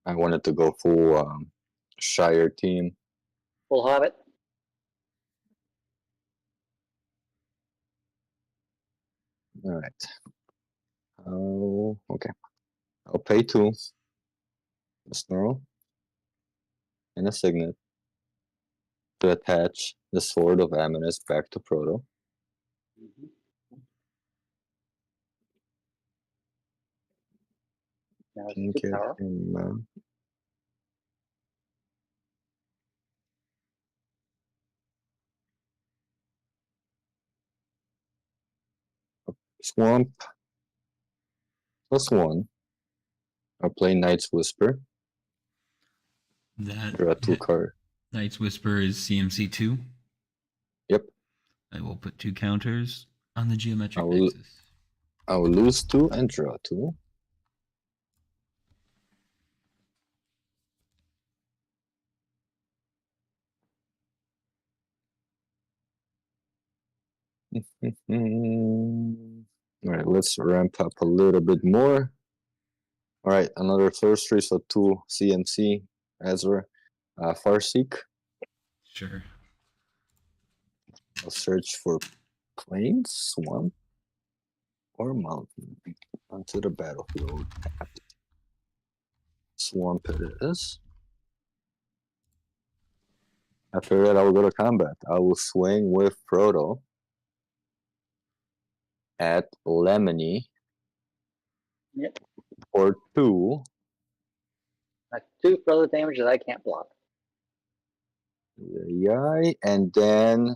I wanted to go full Shire team. Full Hobbit? All right. Oh, okay. I'll pay 2. A Snarl and a Signet to attach the Sword of Amanus back to Frodo. Now Can it's 2 get power. him. Swamp +1. I'll play Knight's Whisper. That Draw 2 card. Knight's Whisper is CMC2. Yep. I will put 2 counters on the geometric I will- nexus. I will lose 2 and draw 2. Alright, let's ramp up a little bit more. Alright, another sorcery, so 2 CMC, Ezra. Farseek. Sure. I'll search for plains, swamp, or mountain. Onto the battlefield. Tapped. Swamp it is. After that, I will go to combat. I will swing with Frodo at Lemony Yep. for 2. That's 2 further damage that I can't block. Yay, and then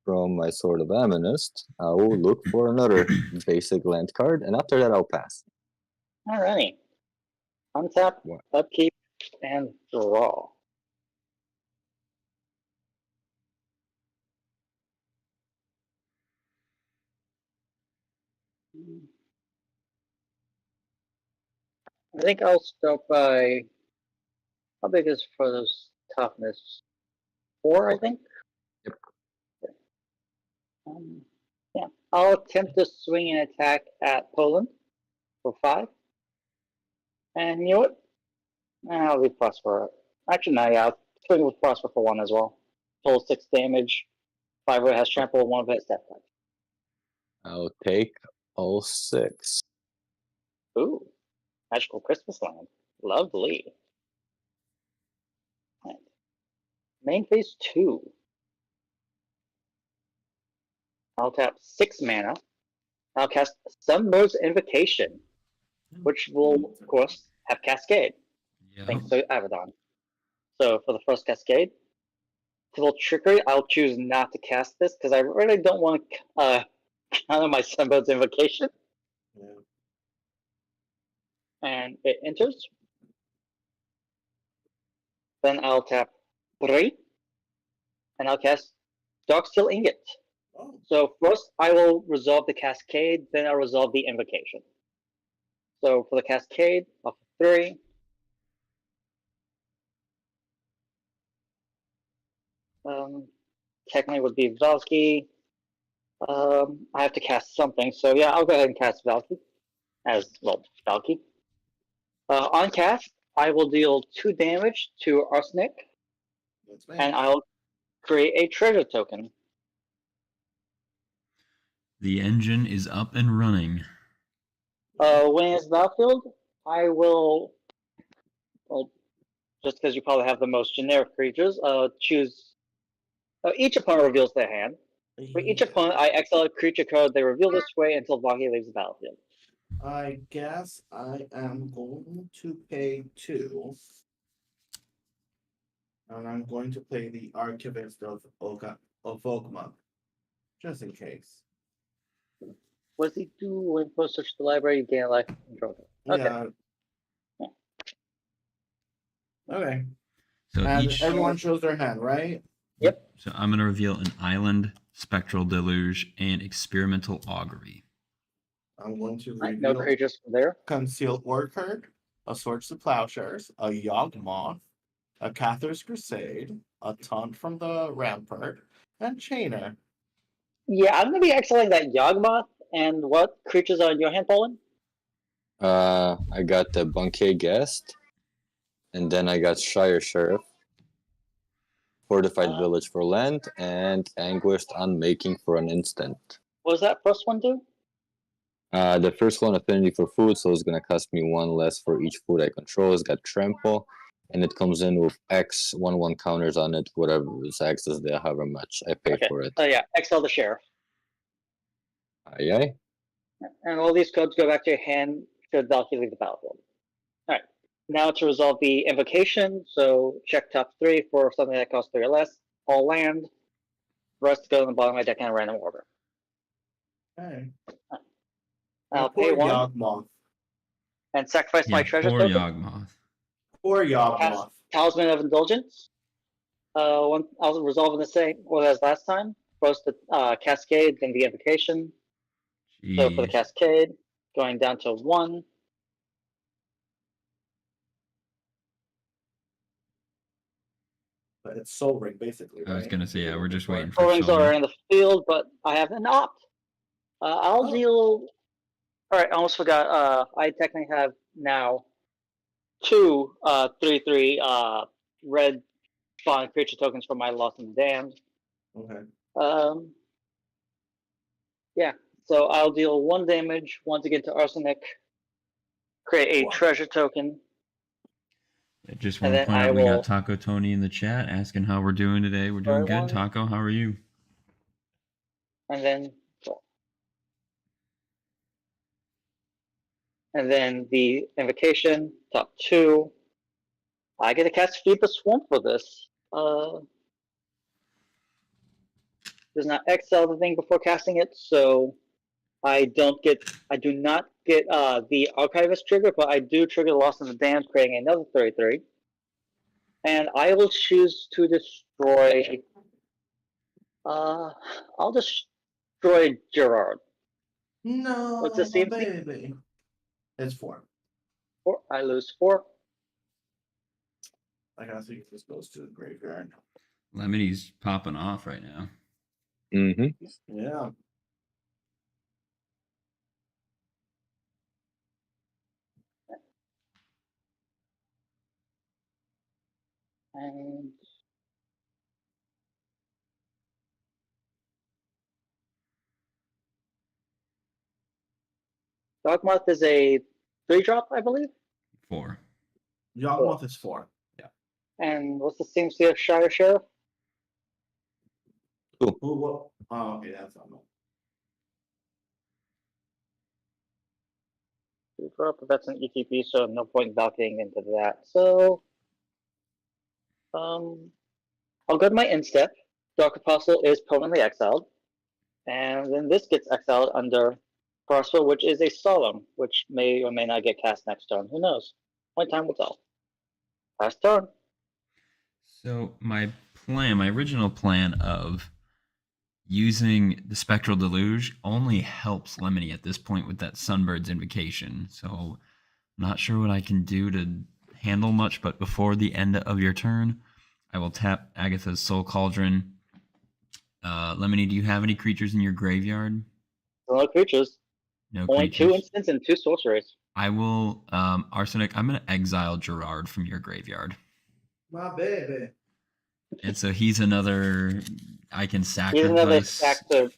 from my Sword of Amanist, I will look for another basic land card, and after that, I'll pass. Alrighty. Untap, What? upkeep, and draw. I think I'll start by. How big is Frodo's toughness? 4, I think? Yep. Yeah. I'll attempt to swing an attack at Poland. for 5. And you know what? I'll leave Prosper. Actually, no, yeah, I'll swing with Prosper for 1 as well. Total 6 damage. 5 of it has trample, 1 of it has death touch. I'll take all 6. Ooh, magical Christmas land. Lovely. Right. Main phase 2. I'll tap 6 mana. I'll cast Sunbird's Invocation, which will, of course, have Cascade, thanks to Abaddon. So for the first Cascade, Typical Trickery, I'll choose not to cast this because I really don't want to counter my Sunbird's Invocation. Yeah. And it enters. Then I'll tap 3, and I'll cast Darksteel Ingot. Oh. So first I will resolve the Cascade, then I'll resolve the Invocation. So for the Cascade, off of 3. Technically would be Valky. I have to cast something, so yeah, I'll go ahead and cast Valky. As, well, Valky. On cast, I will deal 2 damage to Arsenic, That's and I'll create a treasure token. The engine is up and running. When it's battlefield, I will, well, just because you probably have the most generic creatures, choose. Each opponent reveals their hand. For each opponent, I exile a creature card they reveal this way until Valky leaves the battlefield. I guess I am going to pay 2. And I'm going to play the Archivist of Ogma, just in case. What does he do when first search the library? You gain life control. Okay. Yeah. Okay. So And each. everyone shows their hand, right? Yep. So I'm going to reveal an Island, Spectral Deluge, and Experimental Augury. I'm going to Right, reveal no creatures from there. Concealed Orchard, a Swords to Plowshares, a Yawgmoth, a Cathar's Crusade, a Taunt from the Rampart, and Chainer. Yeah, I'm gonna be exiling that Yawgmoth. And what creatures are in your hand, Poland? I got the Bunkie Guest, and then I got Shire Sheriff, Fortified Village for land, and Anguished Unmaking for an instant. What does that first one do? The first one, Affinity for Food, so it's going to cost me 1 less for each food I control. It's got Trample, and it comes in with X 1/1 counters on it, whatever its X is there, however much I pay for it. Oh yeah, exile the Sheriff. Aye, aye. And all these codes go back to your hand should Valky leave the battlefield. Alright, now to resolve the Invocation, so check top 3 for something that costs 3 or less, all land, rest go in the bottom of my deck in a random order. Okay. I'll pay 1 Yawgmoth. and sacrifice my treasure poor token. Yawgmoth. Poor Yawgmoth. Talisman of Indulgence. I'll resolve in the same order as last time. First the Cascade, then the Invocation. So for the Jeez. Cascade, going down to 1. But it's Soul Ring, basically, I was right? going to say, yeah, we're just waiting for Four rings Soul are Ring. in the field, but I have an opt. I'll deal. Alright, I almost forgot. I technically have now 2 3/3 red spawn creature tokens for my Lost and Damned. Okay. Yeah, so I'll deal 1 damage once again to Arsenic, create a treasure token. I just And want to then point I out we will- got Taco Tony in the chat asking how we're doing today. We're doing good. Taco, how are you? And then the Invocation, top 2. I get to cast Feed the Swamp for this. Does not exile the thing before casting it, so I do not get the Archivist trigger, but I do trigger Lost in the Dam, creating another 33. And I will choose to destroy. I'll destroy Gerard. No, What's the same baby. It's 4. 4. I lose 4. I gotta see if this goes to the graveyard. Lemon's popping off right now. Mm-hmm. Yeah. And Dogmoth is a 3-drop, I believe. 4. Yawgmoth is 4. Yeah. And what's the CMC of Shire Sheriff? Ooh, what? Oh, okay, that's not. 2-drop, but that's an ETP, so no point balking into that. So, I'll go to my instep. Dark Apostle is permanently exiled. And then this gets exiled under Crossbow, which is a Solemn, which may or may not get cast next turn. Who knows? Only time will tell. Last turn. So my original plan of using the Spectral Deluge only helps Lemony at this point with that Sunbird's Invocation. So I'm not sure what I can do to handle much, but before the end of your turn, I will tap Agatha's Soul Cauldron. Lemony, do you have any creatures in your graveyard? No creatures. No Only creatures. 2 instants and 2 sorceries. I will, Arsenic, I'm going to exile Gerard from your graveyard. My baby. And so he's another, I can He's another sacrifice. sack to.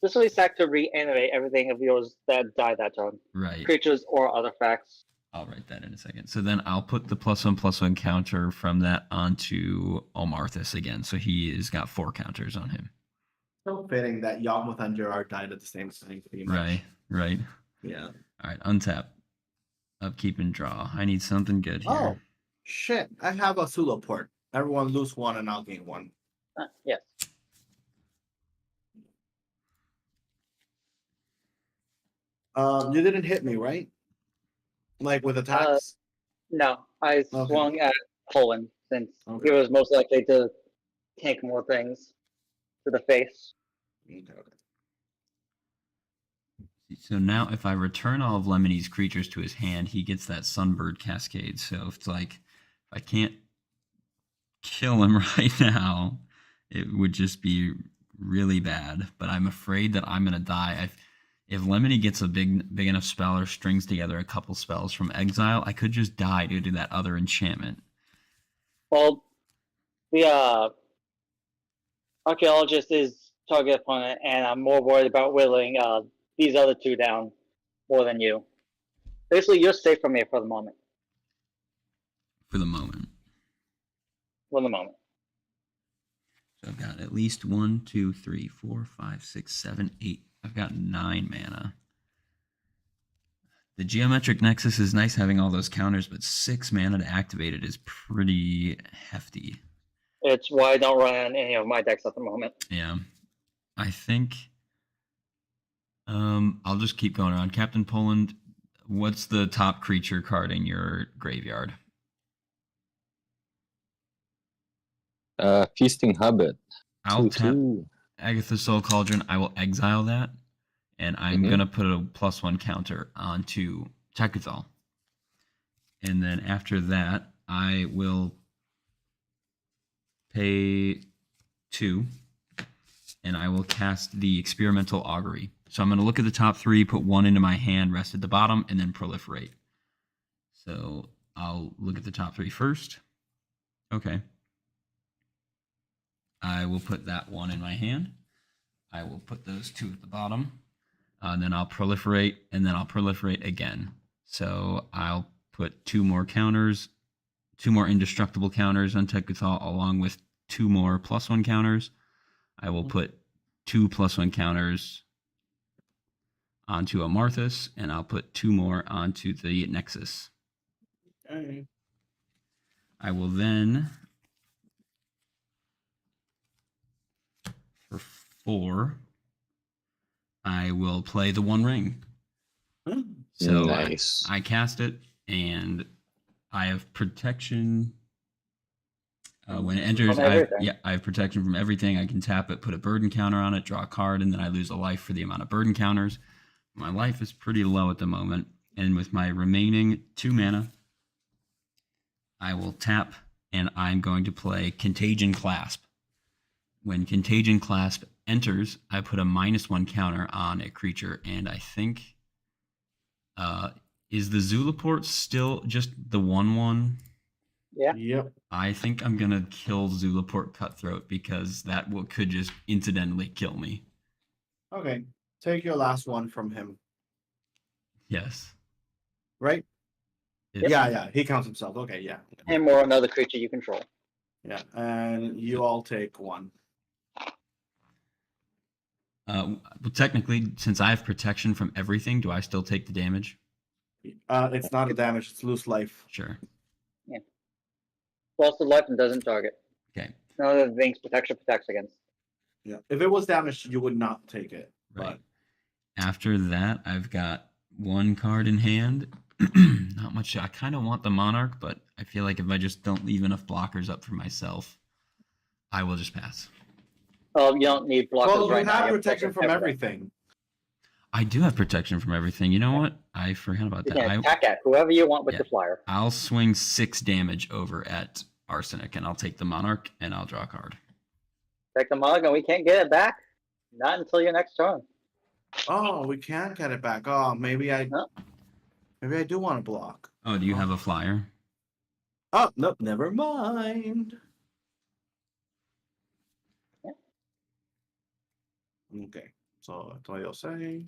This will be sack to reanimate everything of yours that died that turn. Right. Creatures or artifacts. I'll write that in a second. So then I'll put the +1/+1 counter from that onto Omarthus again. So he has got 4 counters on him. So fitting that Yawgmoth and Gerard died at the same time. Pretty much. Right. Yeah. All right, untap. Upkeep and draw. I need something good here. Oh, shit. I have a Sula port. Everyone lose 1 and I'll gain 1. Yes. You didn't hit me, right? Like with attacks? No, I swung at Poland since he was most likely to take more things to the face. Okay. So now if I return all of Lemony's creatures to his hand, he gets that Sunbird Cascade. So if it's like, if I can't kill him right now, it would just be really bad. But I'm afraid that I'm going to die. If Lemony gets a big enough spell or strings together a couple spells from exile, I could just die due to that other enchantment. Well, the archaeologist is target opponent, and I'm more worried about whittling these other 2 down more than you. Basically, you're safe from me for the moment. For the moment. For the moment. So I've got at least 1, 2, 3, 4, 5, 6, 7, 8. I've got 9 mana. The Geometric Nexus is nice having all those counters, but 6 mana to activate it is pretty hefty. It's why I don't run any of my decks at the moment. Yeah. I think I'll just keep going around. Captain Poland, what's the top creature card in your graveyard? Feasting Hobbit. I'll tap 2/2. Agatha's Soul Cauldron. I will exile that, and I'm going to put a +1 counter onto Tekuthal. And then after that, I will pay 2, and I will cast the Experimental Augury. So I'm going to look at the top 3, put 1 into my hand, rest at the bottom, and then proliferate. So I'll look at the top 3 first. Okay. I will put that 1 in my hand. I will put those 2 at the bottom. And then I'll proliferate, and then I'll proliferate again. So I'll put 2 more counters, 2 more indestructible counters on Tekuthal, along with 2 more +1 counters. I will put 2 +1 counters onto Amarthus, and I'll put 2 more onto the Nexus. Okay. I will then, for 4, I will play the One Ring. So Nice. I cast it, and I have protection. When it enters, I have protection from everything. I can tap it, put a burden counter on it, draw a card, and then I lose a life for the amount of burden counters. My life is pretty low at the moment, and with my remaining 2 mana, I will tap, and I'm going to play Contagion Clasp. When Contagion Clasp enters, I put a -1 counter on a creature, and I think, is the Zulaport still just the 1/1? Yeah. Yep. I think I'm gonna kill Zulaport Cutthroat because that could just incidentally kill me. Okay. Take your last one from him. Yes. Right? It's- Yeah. He counts himself. Okay. Yeah. Him or another creature you control. Yeah. And you all take one. Well, technically, since I have protection from everything, do I still take the damage? It's not a damage. It's loose life. Sure. Lost to life and doesn't target. Okay. None of the things protection protects against. Yeah. If it was damaged, you would not take it. Right. But After that, I've got one card in hand. Not much. I kind of want the Monarch, but I feel like if I just don't leave enough blockers up for myself, I will just pass. Oh, you don't need blockers well, right you now. have You protection from everything. I do have protection from everything. You know what? I forgot about You that. can attack at whoever you want with Yeah. your flyer. I'll swing 6 damage over at Arsenic, and I'll take the Monarch, and I'll draw a card. Take the Monarch and we can't get it back. Not until your next turn. Oh, we can't get it back. Oh, maybe I do want to block. Oh, do you have a flyer? Oh, nope, never mind. Yeah. Okay, so that's all you'll say.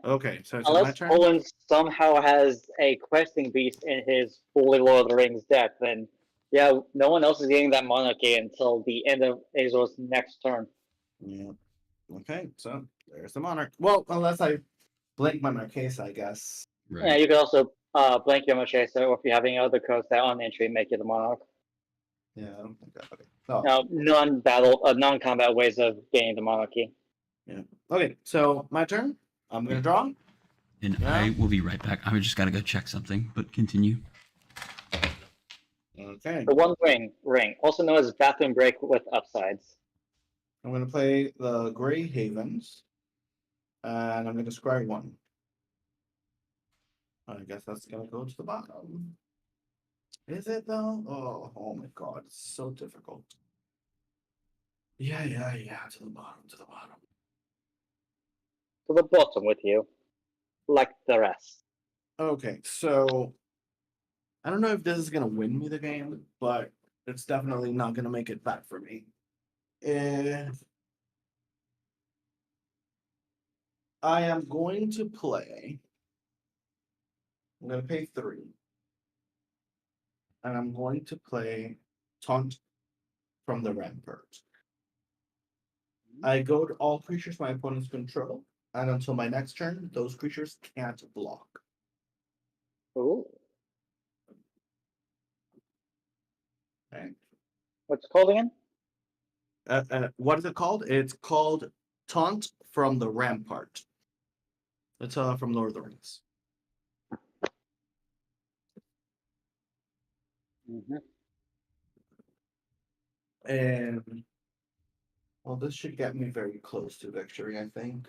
Okay, so it's my Unless turn. Poland somehow has a questing beast in his fully Lord of the Rings deck, then yeah, no one else is getting that monarchy until the end of Azor's next turn. Yeah. Okay, so there's the Monarch. Well, unless I blink my Marchesa, I guess. Right. Yeah, you could also blank your Marchesa, or if you have any other codes that on entry make you the monarch. Yeah, I don't think that. Okay. Oh, Non-combat ways of gaining the monarchy. yeah. Okay, so my turn. I'm gonna draw. And Yeah. I will be right back. I just got to go check something, but continue. Okay. The One Ring, also known as Bathroom Break with upsides. I'm gonna play the Grey Havens, and I'm gonna scry one. I guess that's gonna go to the bottom. Is it though? Oh my god, it's so difficult. Yeah, to the bottom, to the bottom. To the bottom with you, like the rest. Okay, so I don't know if this is gonna win me the game, but it's definitely not gonna make it back for me. I am going to play. I'm gonna pay 3. And I'm going to play Taunt from the Rampart. I go to all creatures my opponents control, and until my next turn, those creatures can't block. Ooh. Okay. What's it called again? What is it called? It's called Taunt from the Rampart. It's from Lord of the Rings. Mm-hmm. And well, this should get me very close to victory, I think.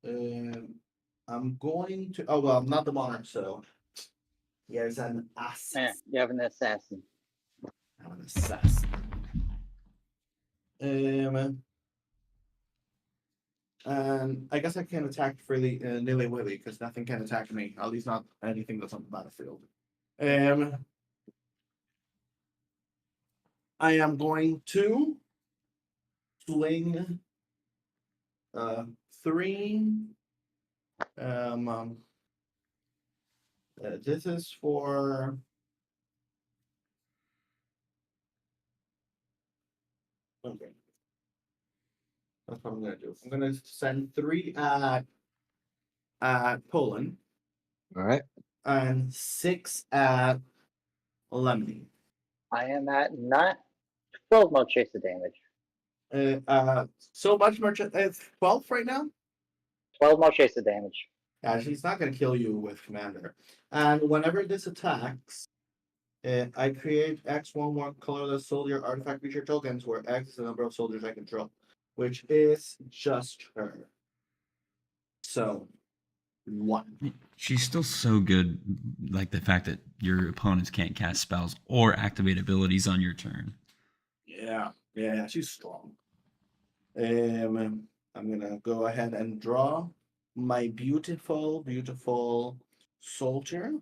I'm going to. Oh well, I'm not the monarch, so here's an assassin. Yeah, you have an assassin. I'm an assassin. And I guess I can't attack freely nilly willy because nothing can attack me. At least not anything that's on the battlefield. I am going to swing 3. This is for okay. That's what I'm gonna do. I'm gonna send 3 at Poland All right. and 6 at Lemony. I am at 12 Marchesa damage. So much merchant. It's 12 right now. 12 Marchesa damage. Actually, it's not gonna kill you with Commander. And whenever this attacks, I create X1 colorless soldier artifact creature tokens, where X is the number of soldiers I control, which is just her. So 1. She's still so good, like the fact that your opponents can't cast spells or activate abilities on your turn. Yeah, she's strong. I'm gonna go ahead and draw my beautiful soldier.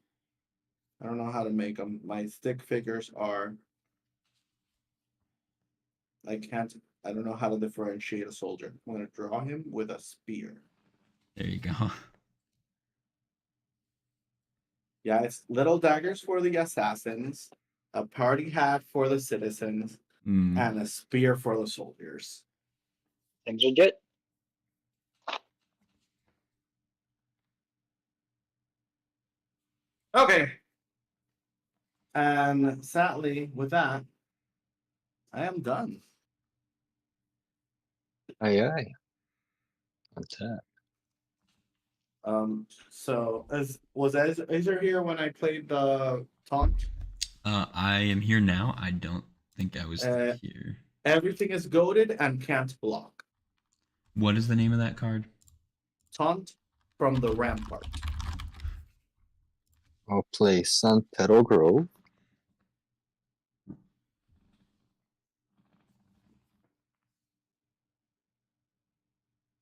I don't know how to make them. My stick figures are. I don't know how to differentiate a soldier. I'm going to draw him with a spear. There you go. Yeah, it's little daggers for the assassins, a party hat for the citizens, Mm. and a spear for the soldiers. Seems legit. Okay. And sadly, with that, I am done. Aye, aye. Attack. So was Ezra here when I played the taunt? I am here now. I don't think I was here. Everything is goaded and can't block. What is the name of that card? Taunt from the Rampart. I'll play Sun Petal Grove.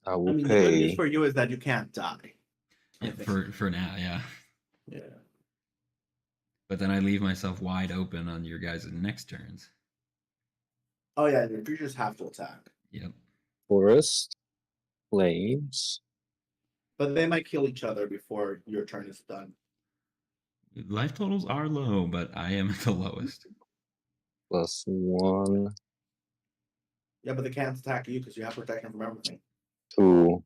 I will I mean, the good news pay. for you is that you can't die. Yeah, for now, yeah. Yeah. But then I leave myself wide open on your guys' next turns. Oh yeah, your creatures have to attack. Yep. Forest. Flames. But they might kill each other before your turn is done. Life totals are low, but I am at the lowest. +1, Yeah, but they can't attack you because you have protection from everything. 2,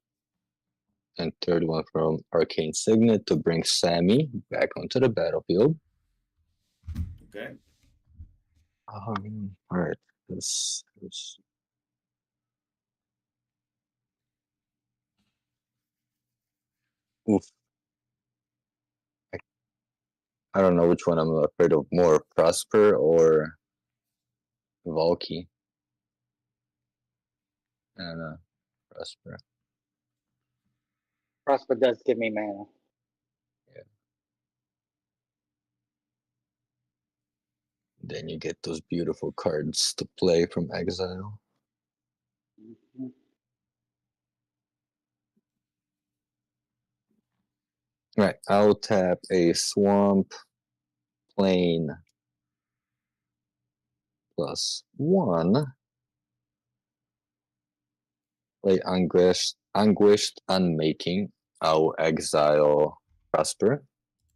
and third one from Arcane Signet to bring Sammy back onto the battlefield. Okay. Alright. This is oof. I don't know which one I'm afraid of more, Prosper or Valky. I don't know. Prosper. Prosper does give me mana. Then you get those beautiful cards to play from exile. Mhm. Right, I'll tap a Swamp Plain +1. Play Anguished Unmaking. I'll exile Prosper,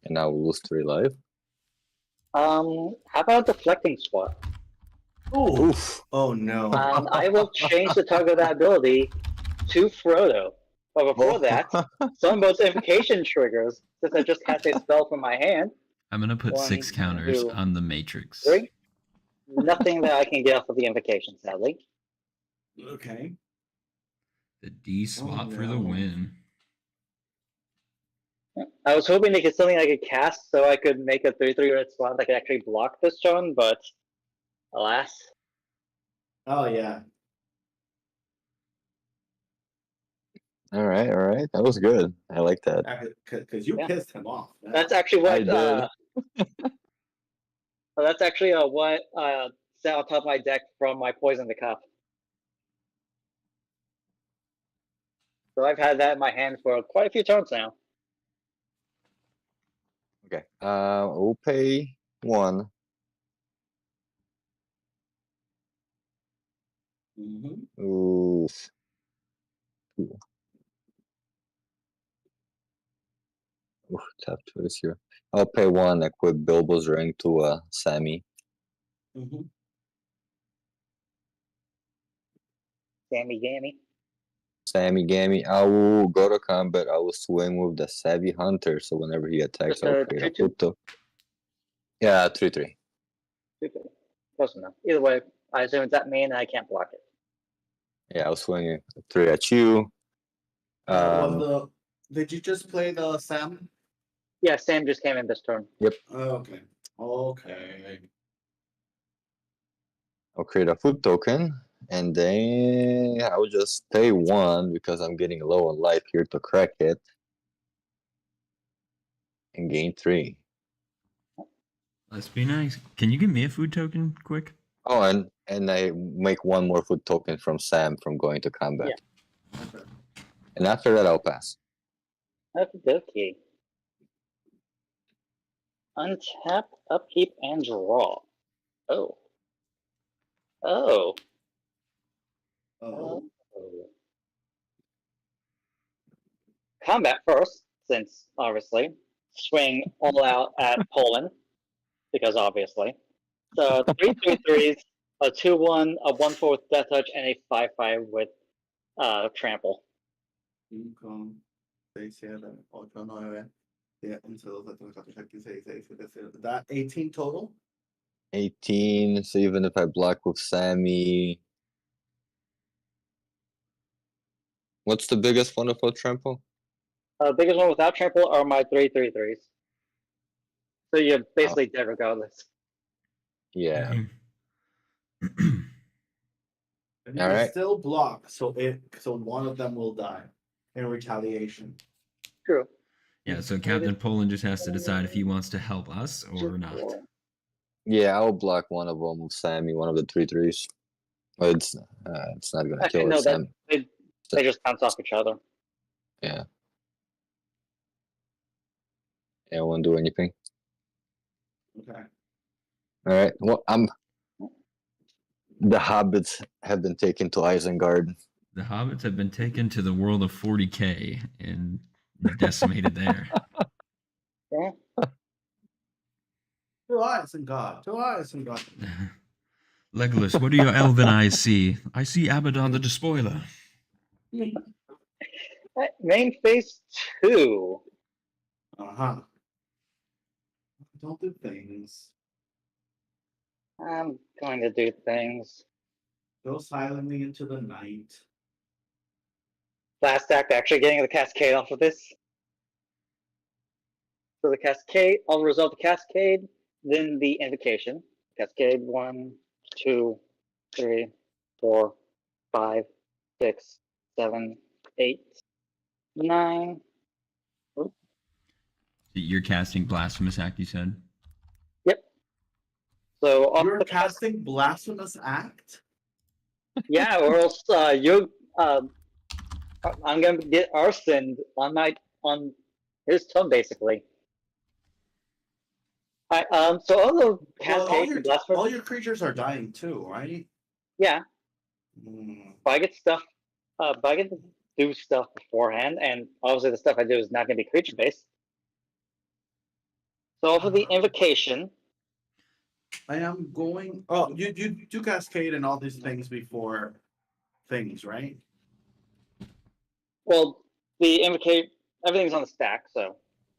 and I'll lose 3 life. How about deflecting swap? Ooh. Oof. Oh no. I will change the target of that ability to Frodo. But before that, Sunbow's Invocation triggers, since I just cast a spell from my hand. I'm gonna put 6 counters 2, on the Matrix. 3. Nothing that I can get off of the invocation, sadly. Okay. The D swap for the no. win. I was hoping to get something I could cast so I could make a 3/3 red swap that could actually block this turn, but alas. Oh yeah. Alright, that was good. I like that. Because you Yeah. pissed him off. Yeah. That's actually I what did. that's actually what sat on top of my deck from my Poison the Cup. So I've had that in my hand for quite a few turns now. Okay. We'll pay 1. Mm-hmm. Oof. 2. Oof, tap choice here. I'll pay 1, equip Bilbo's Ring to Sammy. Mm-hmm. Sammy Gammy. Sammy Gammy. I will go to combat. I will swing with the Savvy Hunter, so whenever he attacks, Just I'll a create a 2/2? Futo. Yeah, 3/3. Close enough. Either way, I assume it's at me and I can't block it. Yeah, I'll swing 3 at you. Did you just play the Sam? Yeah, Sam just came in this turn. Okay. Okay. I'll create a food token, and then I'll just pay 1 because I'm getting low on life here to crack it. And gain 3. Let's be nice. Can you give me a food token quick? Oh, and I make 1 more food token from Sam from going to combat. Yeah. Okay. And after that, I'll pass. That's okay. Untap, upkeep, and draw. Oh. Oh. Oh. Combat first, since obviously. Swing all out at Poland, because obviously. So 3/3s, a 2/1, a 1/4 with Death Touch, and a 5/5 with Trample. 5, 6, 7, 8, 9, 10, 11, 12, 13, 14, 15, 16, 17, 18. That 18 total? 18. So even if I block with Sammy, what's the biggest one without trample? Biggest one without Trample are my 3/3s. So you're basically dead regardless. Yeah. Okay. And you All can right. still block, so one of them will die in retaliation. True. Yeah, so Captain Poland just has to decide if he wants to help us or not. Yeah, I'll block one of them with Sammy, one of the 3/3s. But it's not gonna Actually, kill no, us, Sam. they just bounce off each other. Yeah. Yeah, I won't do anything. Okay. All right. Well, the hobbits have been taken to Isengard. The hobbits have been taken to the world of 40K and decimated there. Yeah. Two eyes and God. Two eyes and God. Legolas, what do your elven eyes see? I see Abaddon the Despoiler. Main phase 2. Uh-huh. Don't do things. I'm going to do things. Go silently into the night. Last act actually getting the Cascade off of this. So the Cascade, I'll resolve the Cascade, then the Invocation. Cascade 1, 2, 3, 4, 5, 6, 7, 8, 9. You're casting Blasphemous Act, you said? Yep. So off You're the casting Blasphemous Act? Yeah, or else I'm gonna get arsened on his turn basically. So all the Well, Cascade and Blasphemous, all your creatures are dying too, right? yeah. Hmm. But I get stuff. But I get to do stuff beforehand, and obviously the stuff I do is not gonna be creature based. So for the Invocation, I am going. Oh, you do Cascade and all these things before things, right? well, the Invocate, everything's on the stack. So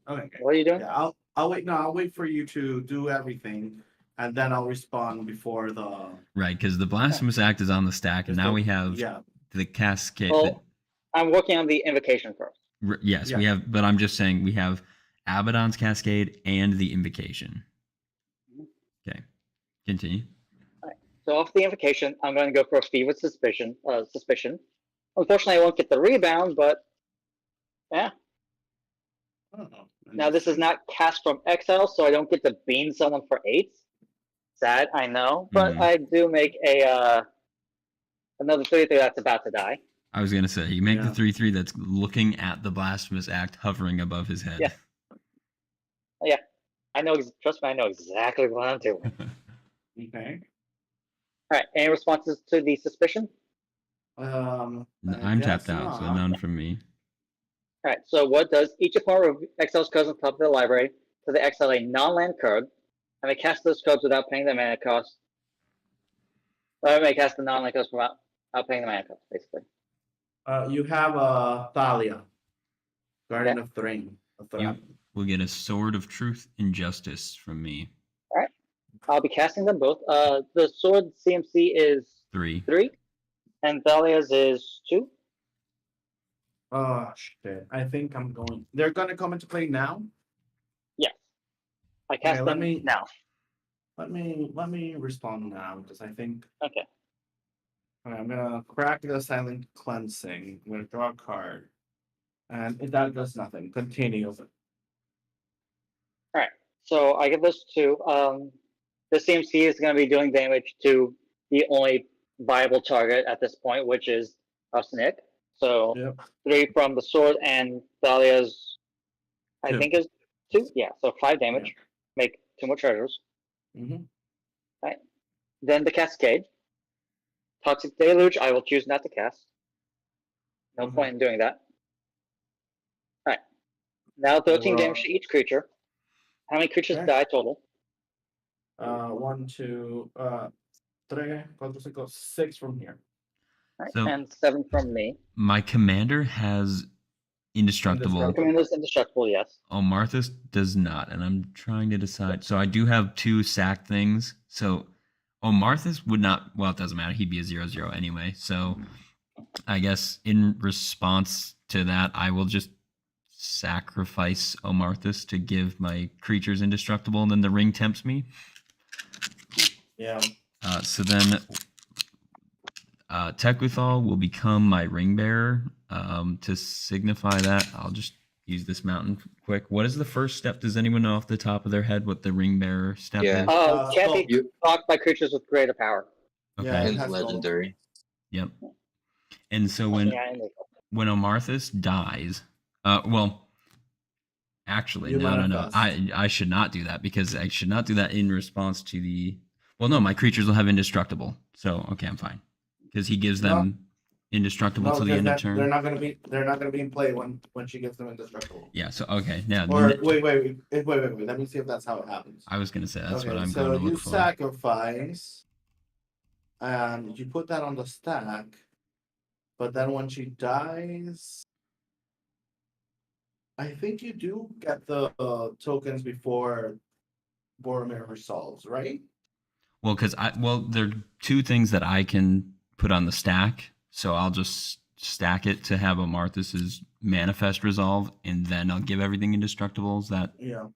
Okay. what are you doing? Yeah, I'll wait. No, I'll wait for you to do everything, and then I'll respond before the. Right, because the Blasphemous Act is on the stack, and now we have Yeah. the Cascade. Well, I'm working on the Invocation first. Yes, we Yeah. have, but I'm just saying we have Abaddon's Cascade and the Invocation. Okay, continue. So off the Invocation, I'm going to go for a Fever Suspicion. Unfortunately, I won't get the rebound, but yeah. Oh, Now this is not cast from exile, so I don't get to beam someone for 8. Sad, I know, but Mhm. I do make a another 3/3 that's about to die. I was gonna say you make the Yeah. 3/3 that's looking at the Blasphemous Act hovering above his head. Yeah. I know. Trust me, I know exactly what I'm doing. Okay. All right. Any responses to the suspicion? I'm I tapped guess out, so not. none from me. All right. So what does each opponent exiles cards on top of the library to the exile a non-land card, and they cast those cards without paying the mana cost. Or they cast the non-land cards without paying the mana cost, basically. You have Thalia, Guardian of Thrain. You will get a Sword of Truth and Justice from me. I'll be casting them both. The sword CMC is 3. 3, and Thalia's is 2. Oh shit! I think I'm going. They're gonna come into play now. Yes. I cast let them me- now. Let me respond now because I think. Okay. Okay, I'm gonna crack the silent cleansing. I'm gonna draw a card, and that does nothing. Continue. So I get those 2. The CMC is going to be doing damage to the only viable target at this point, which is Nick. So Yep. 3 from the sword, and Thalia's, I 2. think, is 2. Yeah, so 5 damage. make 2 more treasures. Mhm. Then the Cascade. Toxic Deluge, I will choose not to cast. No Mhm. point in doing that. Alright. Now 13 damage to each creature. How many creatures Okay. die total? 1, 2, 3, 4, 5, 6 from here. Right. So- And 7 from me. My commander has indestructible. Indestructible. Commander's indestructible, yes. Oh, Marthas does not, and I'm trying to decide. So I do have 2 sack things. So, Marthas would not. Well, it doesn't matter. He'd be a 0/0 anyway. So, I guess in response to that, I will just sacrifice Omarthas to give my creatures indestructible, and then the ring tempts me. Yeah. So then, Tekuthal will become my ring bearer. To signify that, I'll just use this mountain quick. What is the first step? Does anyone know off the top of their head what the ring bearer step Yeah. is? Can't be You- blocked by creatures with greater power. Okay. Yeah, it And has legendary. Yep. And so when Yeah, and Omarthas dies, actually, You no. manifest. I should not do that because I should not do that in response to the. Well, no, my creatures will have indestructible. So okay, I'm fine because he gives them indestructible No, till the end of because turn. they're not gonna be in play when she gets them indestructible. Yeah. So okay, yeah. Or wait. Let me see if that's how it happens. I was gonna say that's Okay, what I'm so going to you look for. sacrifice, and you put that on the stack. But then when she dies, I think you do get the tokens before Boromir resolves, right? Well, because there are 2 things that I can put on the stack, so I'll just stack it to have Omarthas's manifest resolve, and then I'll give everything indestructible. Is that Yeah.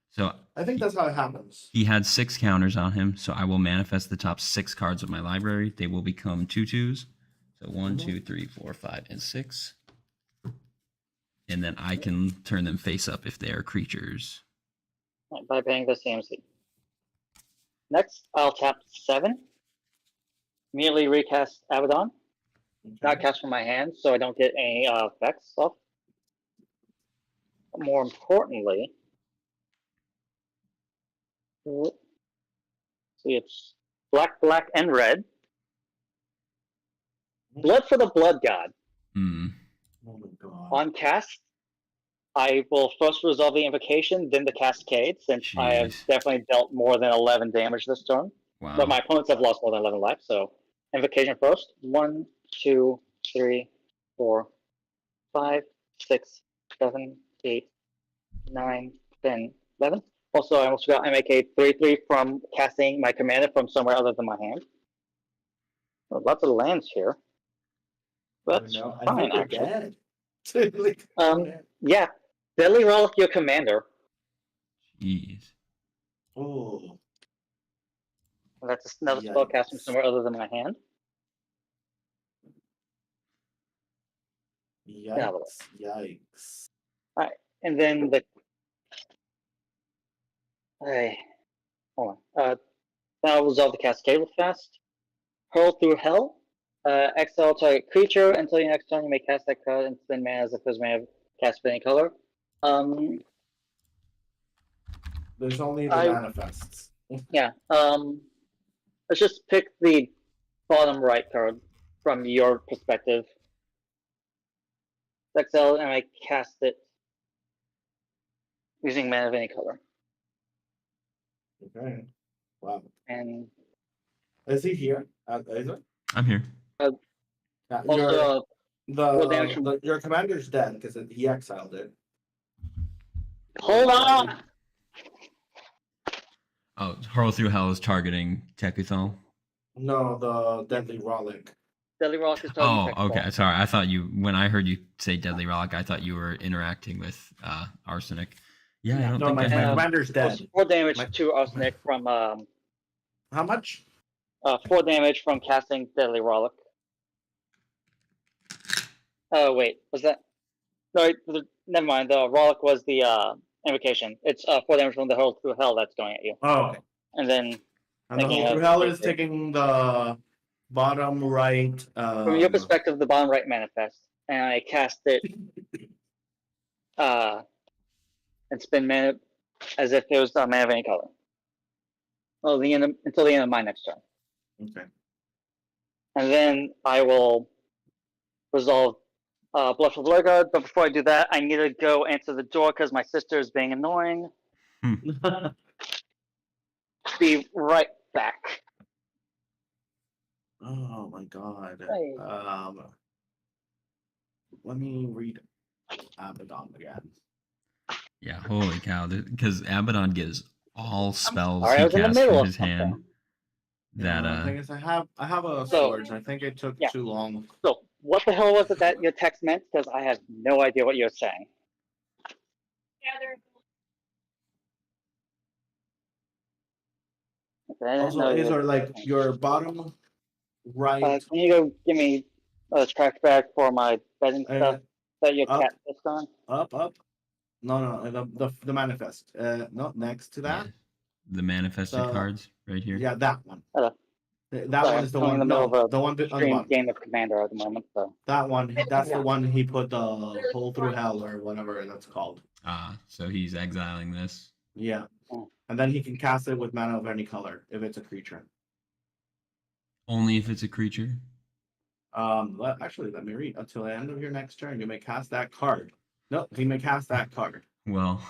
so? I think that's how it happens. He had 6 counters on him, so I will manifest the top 6 cards of my library. They will become 2/2s. So 1, 2, 3, 4, 5, and 6. And then I can turn them face up if they are creatures. by paying the CMC. Next, I'll tap 7. Immediately recast Abaddon. Not cast from my hand, so I don't get any effects off. More importantly, see, it's black, and red. Blood for the Blood God. Hmm. Oh my god. On cast, I will first resolve the invocation, then the Cascade, since I have Jeez. definitely dealt more than 11 damage this turn. Wow. But my opponents have lost more than 11 life, so invocation first. 1, 2, 3, 4, 5, 6, 7, 8, 9, 10, 11. Also, I almost forgot I make a 3/3 from casting my commander from somewhere other than my hand. Oh, lots of lands here. That's I fine, think we're actually. dead. Yeah, Deadly Relic your commander. Jeez. Oh. That's another spell cast from somewhere other than my hand. Yikes. And then the hold on. Now I'll resolve the Cascade real fast. Hurl through Hell. Exile target creature until your next turn. You may cast that card and spend mana as if it was mana cast any color. There's only the manifests. Yeah. Let's just pick the bottom right card from your perspective. Exile and I cast it using mana of any color. Okay. Wow. And Is he here? Is it? I'm here. Yeah, also, your commander's dead because he exiled it. hold on. Oh, Hurl Through Hell is targeting Tekuthal. No, the Deadly Relic. Deadly Relic is Oh, targeting okay. Sorry. I thought when I heard you say Deadly Relic, I thought you were interacting with Arsenic. Yeah, I don't No, think my I have. commander's dead. Also 4 damage to Arsenic from How much? 4 damage from casting Deadly Relic. Oh wait, was that? No, never mind. The Relic was the invocation. It's 4 damage from the Hurl Through Hell that's going at you. Oh, okay. And then And the Hurl Through Hell is taking the bottom right. from your perspective, the bottom right manifest, and I cast it and spend mana as if it was a man of any color. Well, until the end of my next turn. Okay. And then I will resolve Bluff of Lurgard. But before I do that, I need to go answer the door because my sister is being annoying. Be right back. Oh my god. Hey. Let me read Abaddon again. Yeah, holy cow! Because Abaddon gives all spells sorry, I he was in the casts middle from of his hand. something. That The thing is, I have a So- sword. I think it took yeah. too long. So, what the hell was it that your text meant? Because I have no idea what you're saying. Okay, I didn't Also, know you- Azor, like your bottom right. can you go give me a track back for my bedding stuff that your up. cat pissed on? Up. No, the manifest. No, next to that. yeah, the manifested So, cards right here. Yeah, that one. Hello. That Sorry, one is the I'm in one. the middle No, of a the one on the Stream bottom. game of Commander at the moment, so. That one. That's Yeah. the one he put the hole through hell or whatever that's called. So he's exiling this. Yeah. Oh. And then he can cast it with mana of any color if it's a creature. Only if it's a creature. Actually, let me read. Until the end of your next turn, you may cast that card. No, he may cast that card. Well,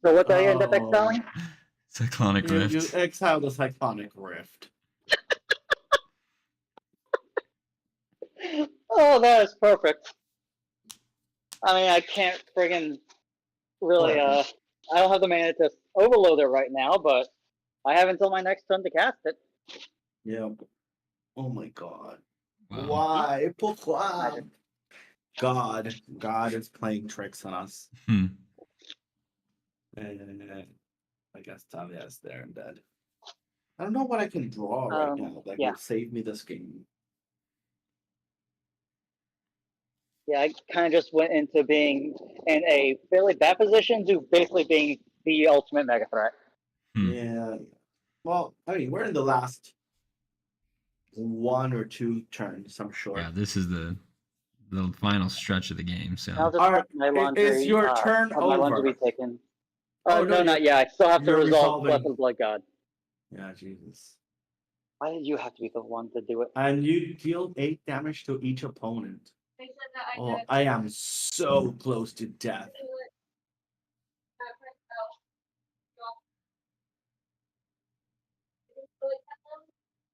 So what did I end up Oh. exiling? Cyclonic You Rift. exile the Cyclonic Rift. Oh, that is perfect. I mean, I can't friggin' really, What? I don't have the mana to overload it right now, but I have until my next turn to cast it. Yeah. Oh my god. Wow. Why? Pourquoi? Magic. God is playing tricks on us. Hmm. I guess Talia is there and dead. I don't know what I can draw right now that yeah. would save me this game. Yeah, I kind of just went into being in a fairly bad position to basically being the ultimate mega threat. Hmm. Yeah. Well, I mean, we're in the last 1 or 2 turns, I'm sure. Yeah, this is the final stretch of the game. So I'll just Alright, put my laundry. is your turn have my laundry over? be taken. Oh, No, no, not yet. I still have to you're resolve resolving. Blood of the Blood God. Yeah, Jesus. Why did you have to be the one to do it? And you deal 8 damage to each opponent. Oh, I am so close to death.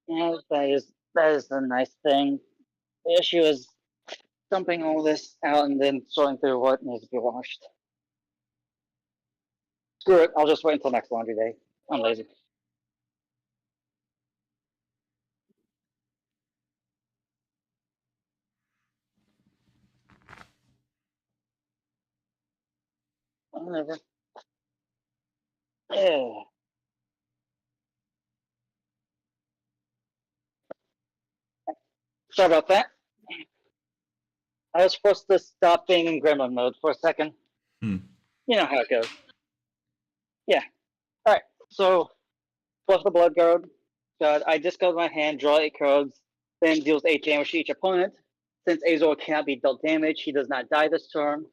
Yeah, that is the nice thing. The issue is dumping all this out and then sorting through what needs to be washed. Screw it, I'll just wait until next laundry day. I'm lazy. Whatever. Yeah. Sorry about that. I was supposed to stop being in gremlin mode for a second. Hmm. You know how it goes. Yeah. Alright, so plus the blood guard. God, I discard my hand, draw 8 cards, then deals 8 damage to each opponent. Since Azor cannot be dealt damage, he does not die this turn.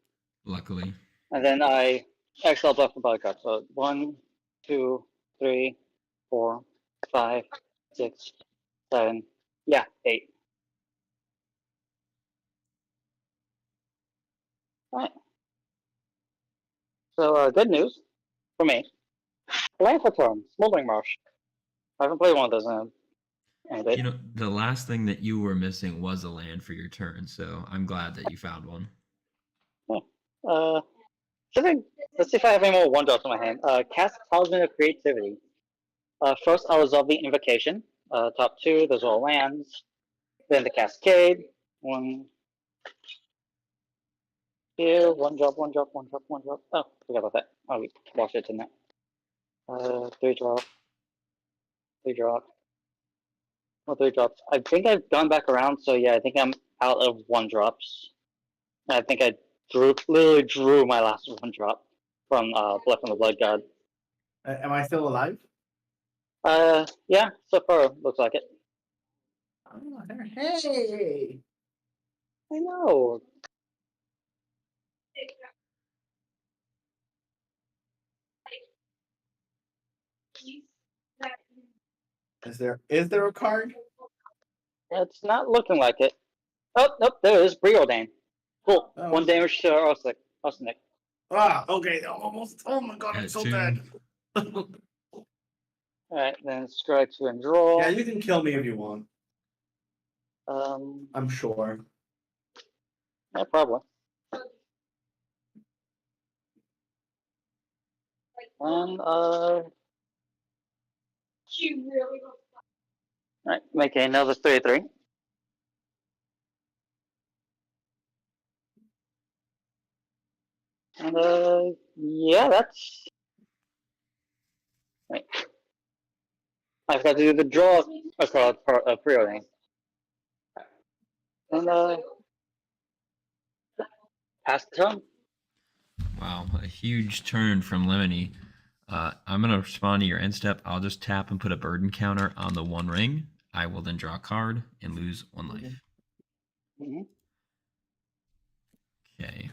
luckily. And then I exile buff the blood card. So 1, 2, 3, 4, 5, 6, 7. Yeah, 8. Alright. So good news for me. Land for turn, Smoldering Marsh. I haven't played one of those in a bit. You know, the last thing that you were missing was a land for your turn, so I'm glad that you found one. Let's see if I have any more one drops in my hand. Cast Talisman of Creativity. First, I'll resolve the Invocation. Top 2, those are all lands. Then the Cascade. 1, 2, 1 drop, 1 drop, 1 drop, 1 drop. Oh, forgot about that. Oh, we lost it, didn't I? 3 drop. 3 drop. Well, 3 drops. I think I've gone back around, so yeah, I think I'm out of 1 drops. I think I literally drew my last 1 drop from Blood from the Blood God. Am I still alive? Yeah, so far looks like it. Oh, hey! I know. Is there a card? It's not looking like it. Oh, nope, there is Preordain. Cool. Oh, 1 okay. damage to Arsenic. Ah, okay. Almost. Oh my god, I'm so Two. dead. Alright, then scry 2 and draw. Yeah, you can kill me if you want. Um, I'm sure. no problem. And, alright, make another 3/3. And, yeah, that's... Wait. I've got to do the draw across Preordain. And, pass the turn. Wow, a huge turn from Lemony. I'm going to respond to your end step. I'll just tap and put a burden counter on the 1 ring. I will then draw a card and lose 1 life. Mm-hmm. Okay.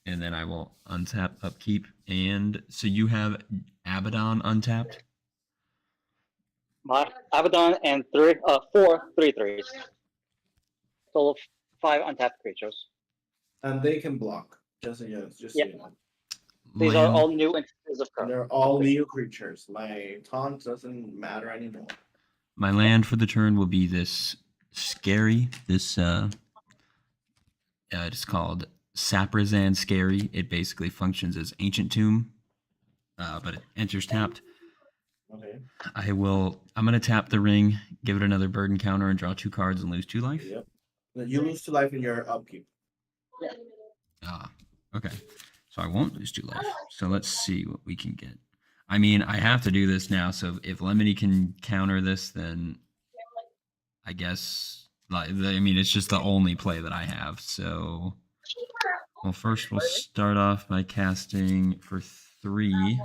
And then I will untap upkeep. And so you have Abaddon untapped? My Abaddon and 4 3/3s. Total of 5 untapped creatures. And they can block. Just so Yeah. you know. These are all new instances of And cards. they're all new creatures. My taunt doesn't matter anymore. My land for the turn will be this Scary. This it's called Saprazan Scary. It basically functions as Ancient Tomb, but it enters tapped. Okay. I'm gonna tap the ring, give it another burden counter, and draw 2 cards and lose 2 life. Yep. You lose 2 life in your upkeep. Ah, okay. So I won't lose 2 life. So let's see what we can get. I mean, I have to do this now. So if Lemony can counter this, then I guess it's just the only play that I have. So, well, first we'll start off by casting for 3.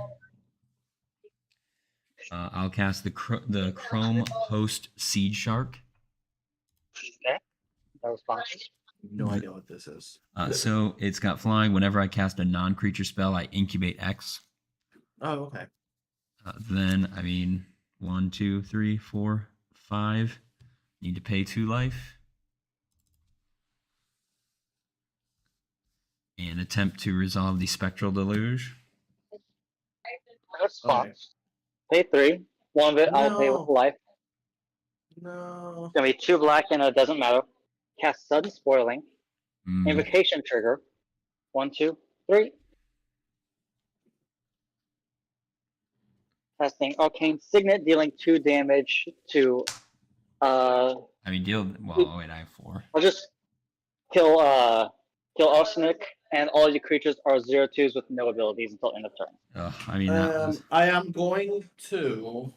I'll cast the Chrome Host Seed Shark. Okay. That was fine. No idea what this is. So it's got flying. Whenever I cast a non-creature spell, I incubate X. Oh, okay. Then, 1, 2, 3, 4, 5. Need to pay 2 life. And attempt to resolve the Spectral Deluge. That's fine. Okay. Pay 3. 1 of it I'll pay with No. life. No. It's gonna be 2 black and it doesn't matter. Cast Sudden Spoiling. Mm. Invocation trigger. 1, 2, 3. Casting Arcane Signet, dealing 2 damage to. Well, wait, I have 4. I'll just kill Arsenic, and all your creatures are 0/2s with no abilities until end of turn. I am going to.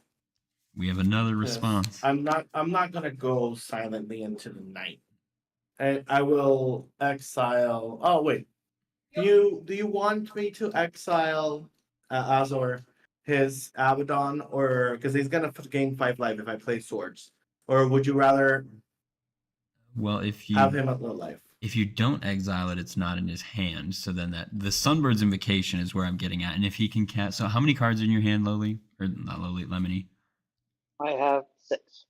We have another response. I'm not gonna go silently into the night. And I will exile. Oh wait, do you want me to exile Azor, his Abaddon, or because he's gonna gain 5 life if I play swords, or would you rather Well, if you have him at low life? If you don't exile it, it's not in his hand. So then the Sunbird's Invocation is where I'm getting at. And if he can cast, so how many cards are in your hand, Lowly? Or not Lowly, Lemony? I have 6.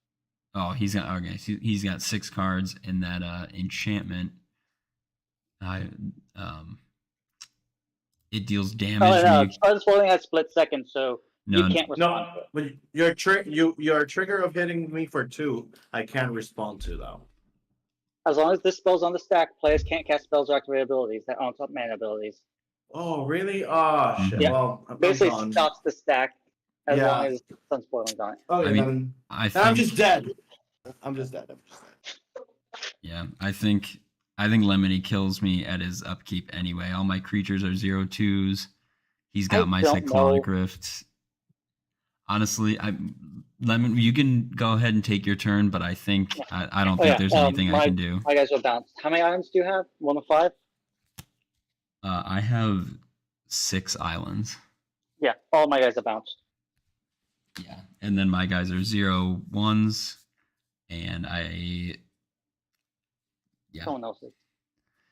Oh, he's got 6 cards in that enchantment. It deals damage. Oh no, Sudden Spoiling has split second, so No, you can't respond to No, it. but your trigger of hitting me for 2, I can't respond to though. As long as this spell's on the stack, players can't cast spells or activate abilities that aren't mana abilities. Oh really? Oh shit. Yeah. Well, I'm Basically gone. stops the stack as Yeah. long as Sudden Spoiling's on it. Oh yeah, I mean, then I I'm think, just dead. I'm just dead. yeah, I think Lemony kills me at his upkeep anyway. All my creatures are 0/2s. He's got my don't Cyclonic know. Rift. Honestly, Lemon, you can go ahead and take your turn, but I think I don't think there's anything I can do. My guys are bounced. How many items do you have? 1 of 5? I have 6 islands. Yeah, all my guys are bounced. Yeah, and then my guys are 0/1s, and Someone else's.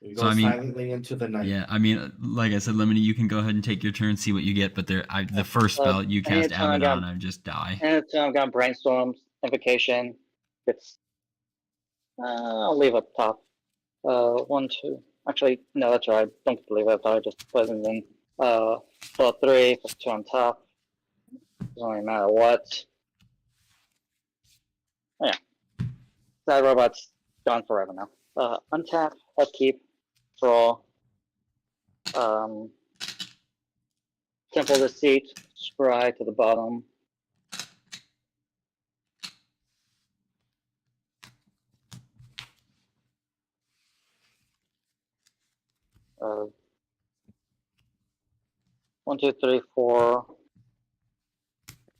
We So, go I mean, silently into the night. yeah, I mean, like I said, Lemony, you can go ahead and take your turn, see what you get. But the first spell you cast anytime I Abaddon, got- I just die. Anytime I've got Brainstorm, Invocation, it's I'll leave it top. 1, 2. Actually, no, that's right. Don't get to leave it up top. I just put it in. Put 3, put 2 on top. Doesn't really matter what. Oh, yeah. That robot's gone forever now. Untap, upkeep, draw. Temple Deceit, scry to the bottom. Uh, 1, 2, 3, 4,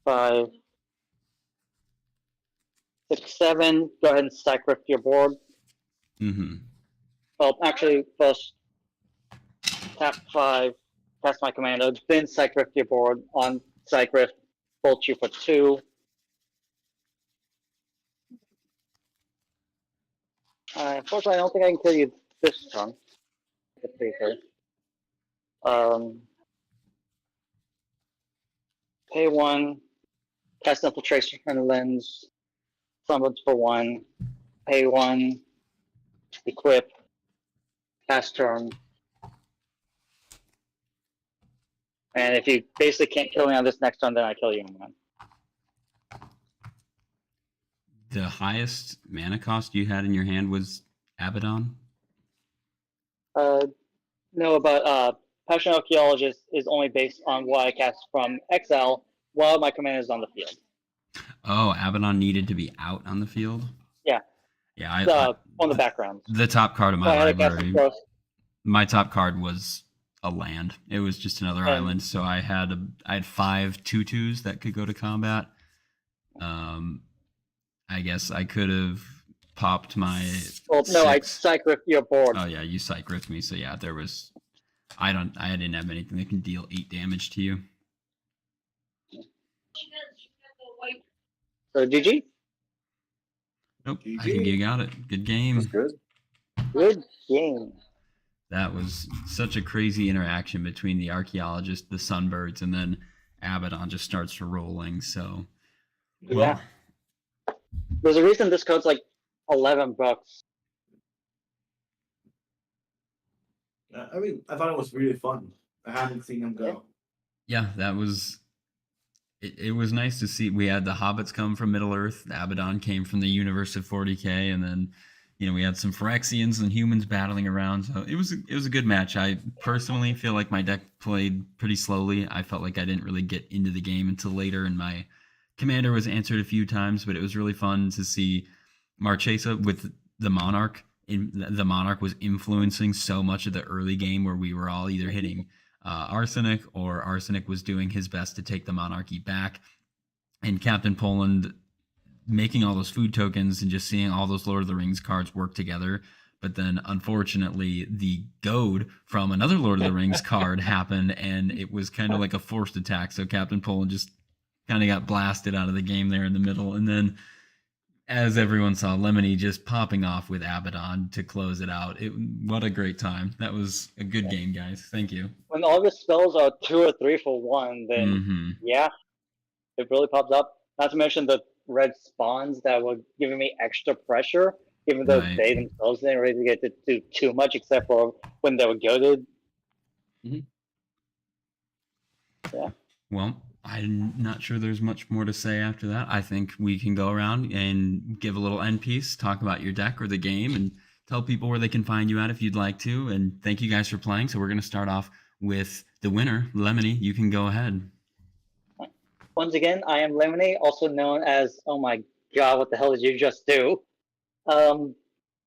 5, 6, 7. Go ahead and sacrifice your board. Mm-hmm. Well, actually, first tap 5, cast my commando, then sacrifice your board. On sacrifice, bolt you for 2. Unfortunately, I don't think I can kill you this turn. Let's see here. Pay 1, cast infiltration from the lens, summons for 1, pay 1, equip, pass turn. And if you basically can't kill me on this next turn, then I kill you. The highest mana cost you had in your hand was Abaddon? No, but Passion Archaeologist is only based on what I cast from exile while my command is on the field. Oh, Abaddon needed to be out on the field? Yeah. Yeah, on the background. the top card of my So I had to cast library, it first. my top card was a land. It was just another And- island, so I had 5 2/2s that could go to combat. I guess I could have popped my Well, no, I 6. psych ripped your board. Oh yeah, you psych ripped me. So yeah, there was. I didn't have anything that can deal 8 damage to you. So GG. Nope, I GG. think you got it. Good That's game. good. Good game. That was such a crazy interaction between the archaeologist, the sunbirds, and then Abaddon just starts rolling. So, well, Yeah. There's a reason this code's like $11. I mean, I thought it was really fun. I haven't seen him go. yeah, that was. It was nice to see. We had the hobbits come from Middle Earth. The Abaddon came from the universe of 40k, and then we had some Phyrexians and humans battling around. So it was a good match. I personally feel like my deck played pretty slowly. I felt like I didn't really get into the game until later, and my commander was answered a few times. But it was really fun to see Marchesa with the Monarch. The Monarch was influencing so much of the early game, where we were all either hitting Arsenic, or Arsenic was doing his best to take the monarchy back, and Captain Poland making all those food tokens and just seeing all those Lord of the Rings cards work together. But then unfortunately the goad from another Lord of the Rings card happened, and it was kind of like a forced attack, so Captain Poland just kind of got blasted out of the game there in the middle. And then, as everyone saw, Lemony just popping off with Abaddon to close it out. What a great time. That was a good game, guys. Thank you. When all the spells are 2 or 3 for 1, then Mm-hmm. yeah, it really pops up. Not to mention the red spawns that were giving me extra pressure, even though Right. they themselves didn't really get to do too much, except for when they were goaded. Well, I'm not sure there's much more to say after that. I think we can go around and give a little end piece, talk about your deck or the game, and tell people where they can find you at if you'd like to. And thank you guys for playing. So we're going to start off with the winner, Lemony. You can go ahead. Once again, I am Lemony, also known as, oh my god, what the hell did you just do?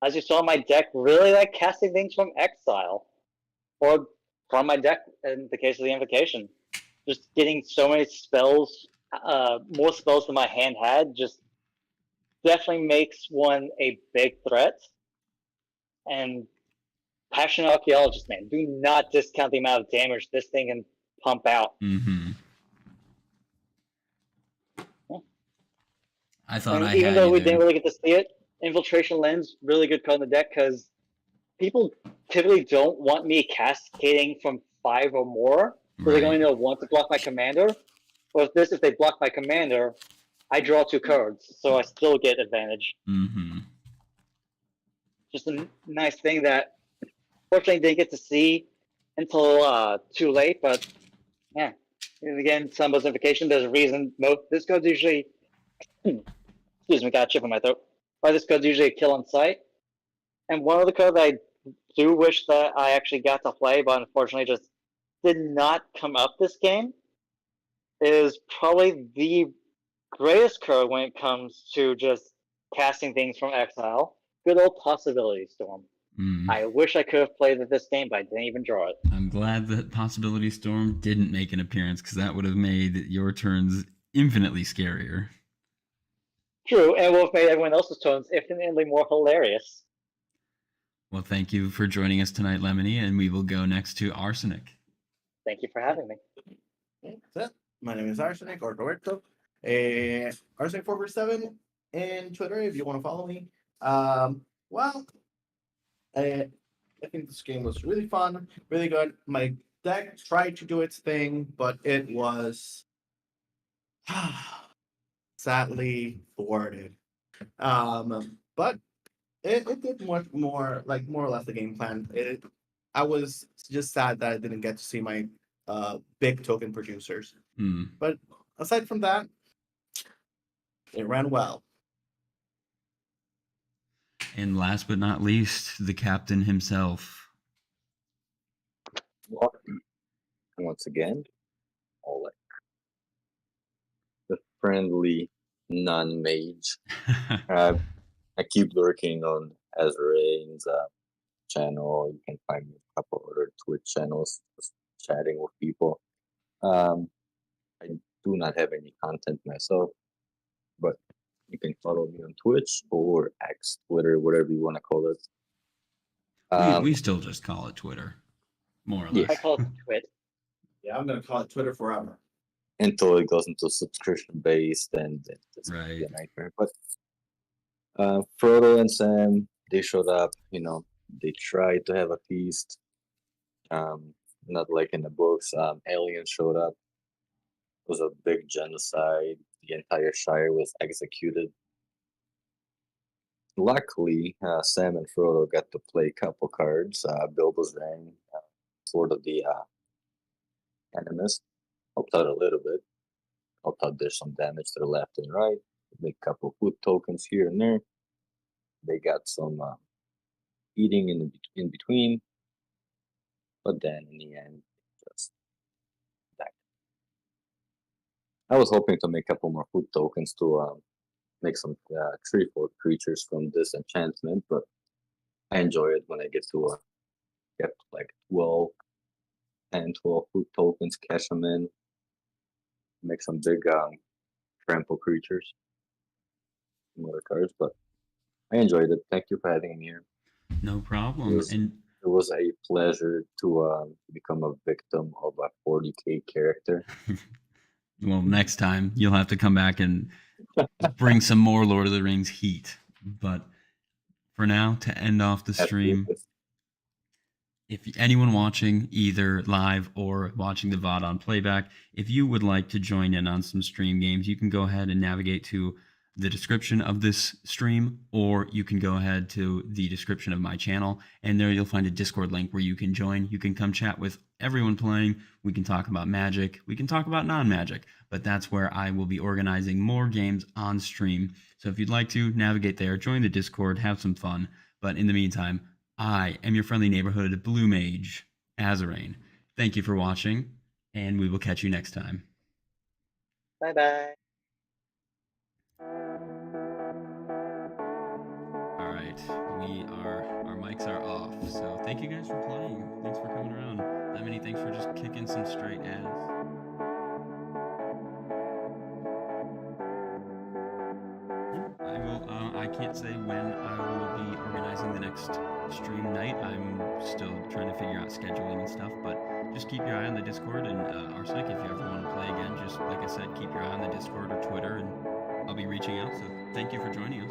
As you saw, my deck really like casting things from exile, or from my deck in the case of the Invocation. Just getting so many spells, more spells than my hand had, just definitely makes one a big threat. And Passionate Archaeologist, man, do not discount the amount of damage this thing can pump out. Mm-hmm. I thought And I even had though you we there. didn't really get to see it, Infiltration Lens, really good card in the deck, because people typically don't want me cascading from 5 or more, so they're going Right. to want to block my commander. With this, if they block my commander, I draw 2 cards, so I still get advantage. Mm-hmm. Just a nice thing that fortunately didn't get to see until too late, but yeah. And again, some simplification. There's a reason this card's usually excuse me, got a chip in my throat. Why this card's usually a kill on sight. And one of the cards I do wish that I actually got to play, but unfortunately just did not come up this game, is probably the greatest card when it comes to just casting things from exile. Good old Possibility Storm. Mm. I wish I could have played this game, but I didn't even draw it. I'm glad that Possibility Storm didn't make an appearance, because that would have made your turns infinitely scarier. True, and would have made everyone else's turns infinitely more hilarious. Well, thank you for joining us tonight, Lemony, and we will go next to Arsenic. Thank you for having me. That's it. My name is Arsenic or Roberto. Arsenic447 and Twitter if you want to follow me. Well, I think this game was really fun, really good. My deck tried to do its thing, but it was sadly thwarted. But it did much more, like more or less the game plan. I was just sad that I didn't get to see my big token producers. Mm. But aside from that, it ran well. And last but not least, the captain himself. Once again, Oleg, the friendly non-mage. I keep lurking on Azrain's channel. You can find me a couple other Twitch channels, just chatting with people. I do not have any content myself, but you can follow me on Twitch or X, Twitter, whatever you want to call it. We still just call it Twitter, more or Yeah. less. I call it Twit. Yeah, I'm gonna call it Twitter forever. Until it goes into subscription based, and it's gonna be a nightmare. But Frodo and Sam, they showed up. You know, they tried to have a feast. Not like in the books. Aliens showed up. It was a big genocide. The entire Shire was executed. Luckily, Sam and Frodo got to play a couple cards. Bilbo's Ring, Sword of the Animist. Helped out a little bit. Helped out there's some damage to the left and right. Make a couple food tokens here and there. They got some eating in between. But then in the end, just died. I was hoping to make a couple more food tokens to make some 3/4 creatures from this enchantment, but I enjoy it when I get to get like 12 and 12 food tokens, cash them in, make some big trample creatures, some other cards, but I enjoyed it. Thank you for having me here. No problem. It was a pleasure to become a victim of a 40k character. Well, next time you'll have to come back and bring some more Lord of the Rings heat. But for now, to end off the stream, if anyone watching either live or watching the VOD on playback, if you would like to join in on some stream games, you can go ahead and navigate to the description of this stream, or you can go ahead to the description of my channel, and there you'll find a Discord link where you can join. You can come chat with everyone playing. We can talk about Magic. We can talk about non-Magic, but that's where I will be organizing more games on stream. So if you'd like to navigate there, join the Discord, have some fun. But in the meantime, I am your friendly neighborhood Blue Mage, Azrain. Thank you for watching, and we will catch you next time. Bye-bye. All right, our mics are off. So thank you guys for playing. Thanks for coming around. Lemony, thanks for just kicking some straight ads. I can't say when I will be organizing the next stream night. I'm still trying to figure out scheduling and stuff, but just keep your eye on the Discord, and Arsenic, if you ever want to play again, just like I said, keep your eye on the Discord or Twitter, and I'll be reaching out. So thank you for joining us.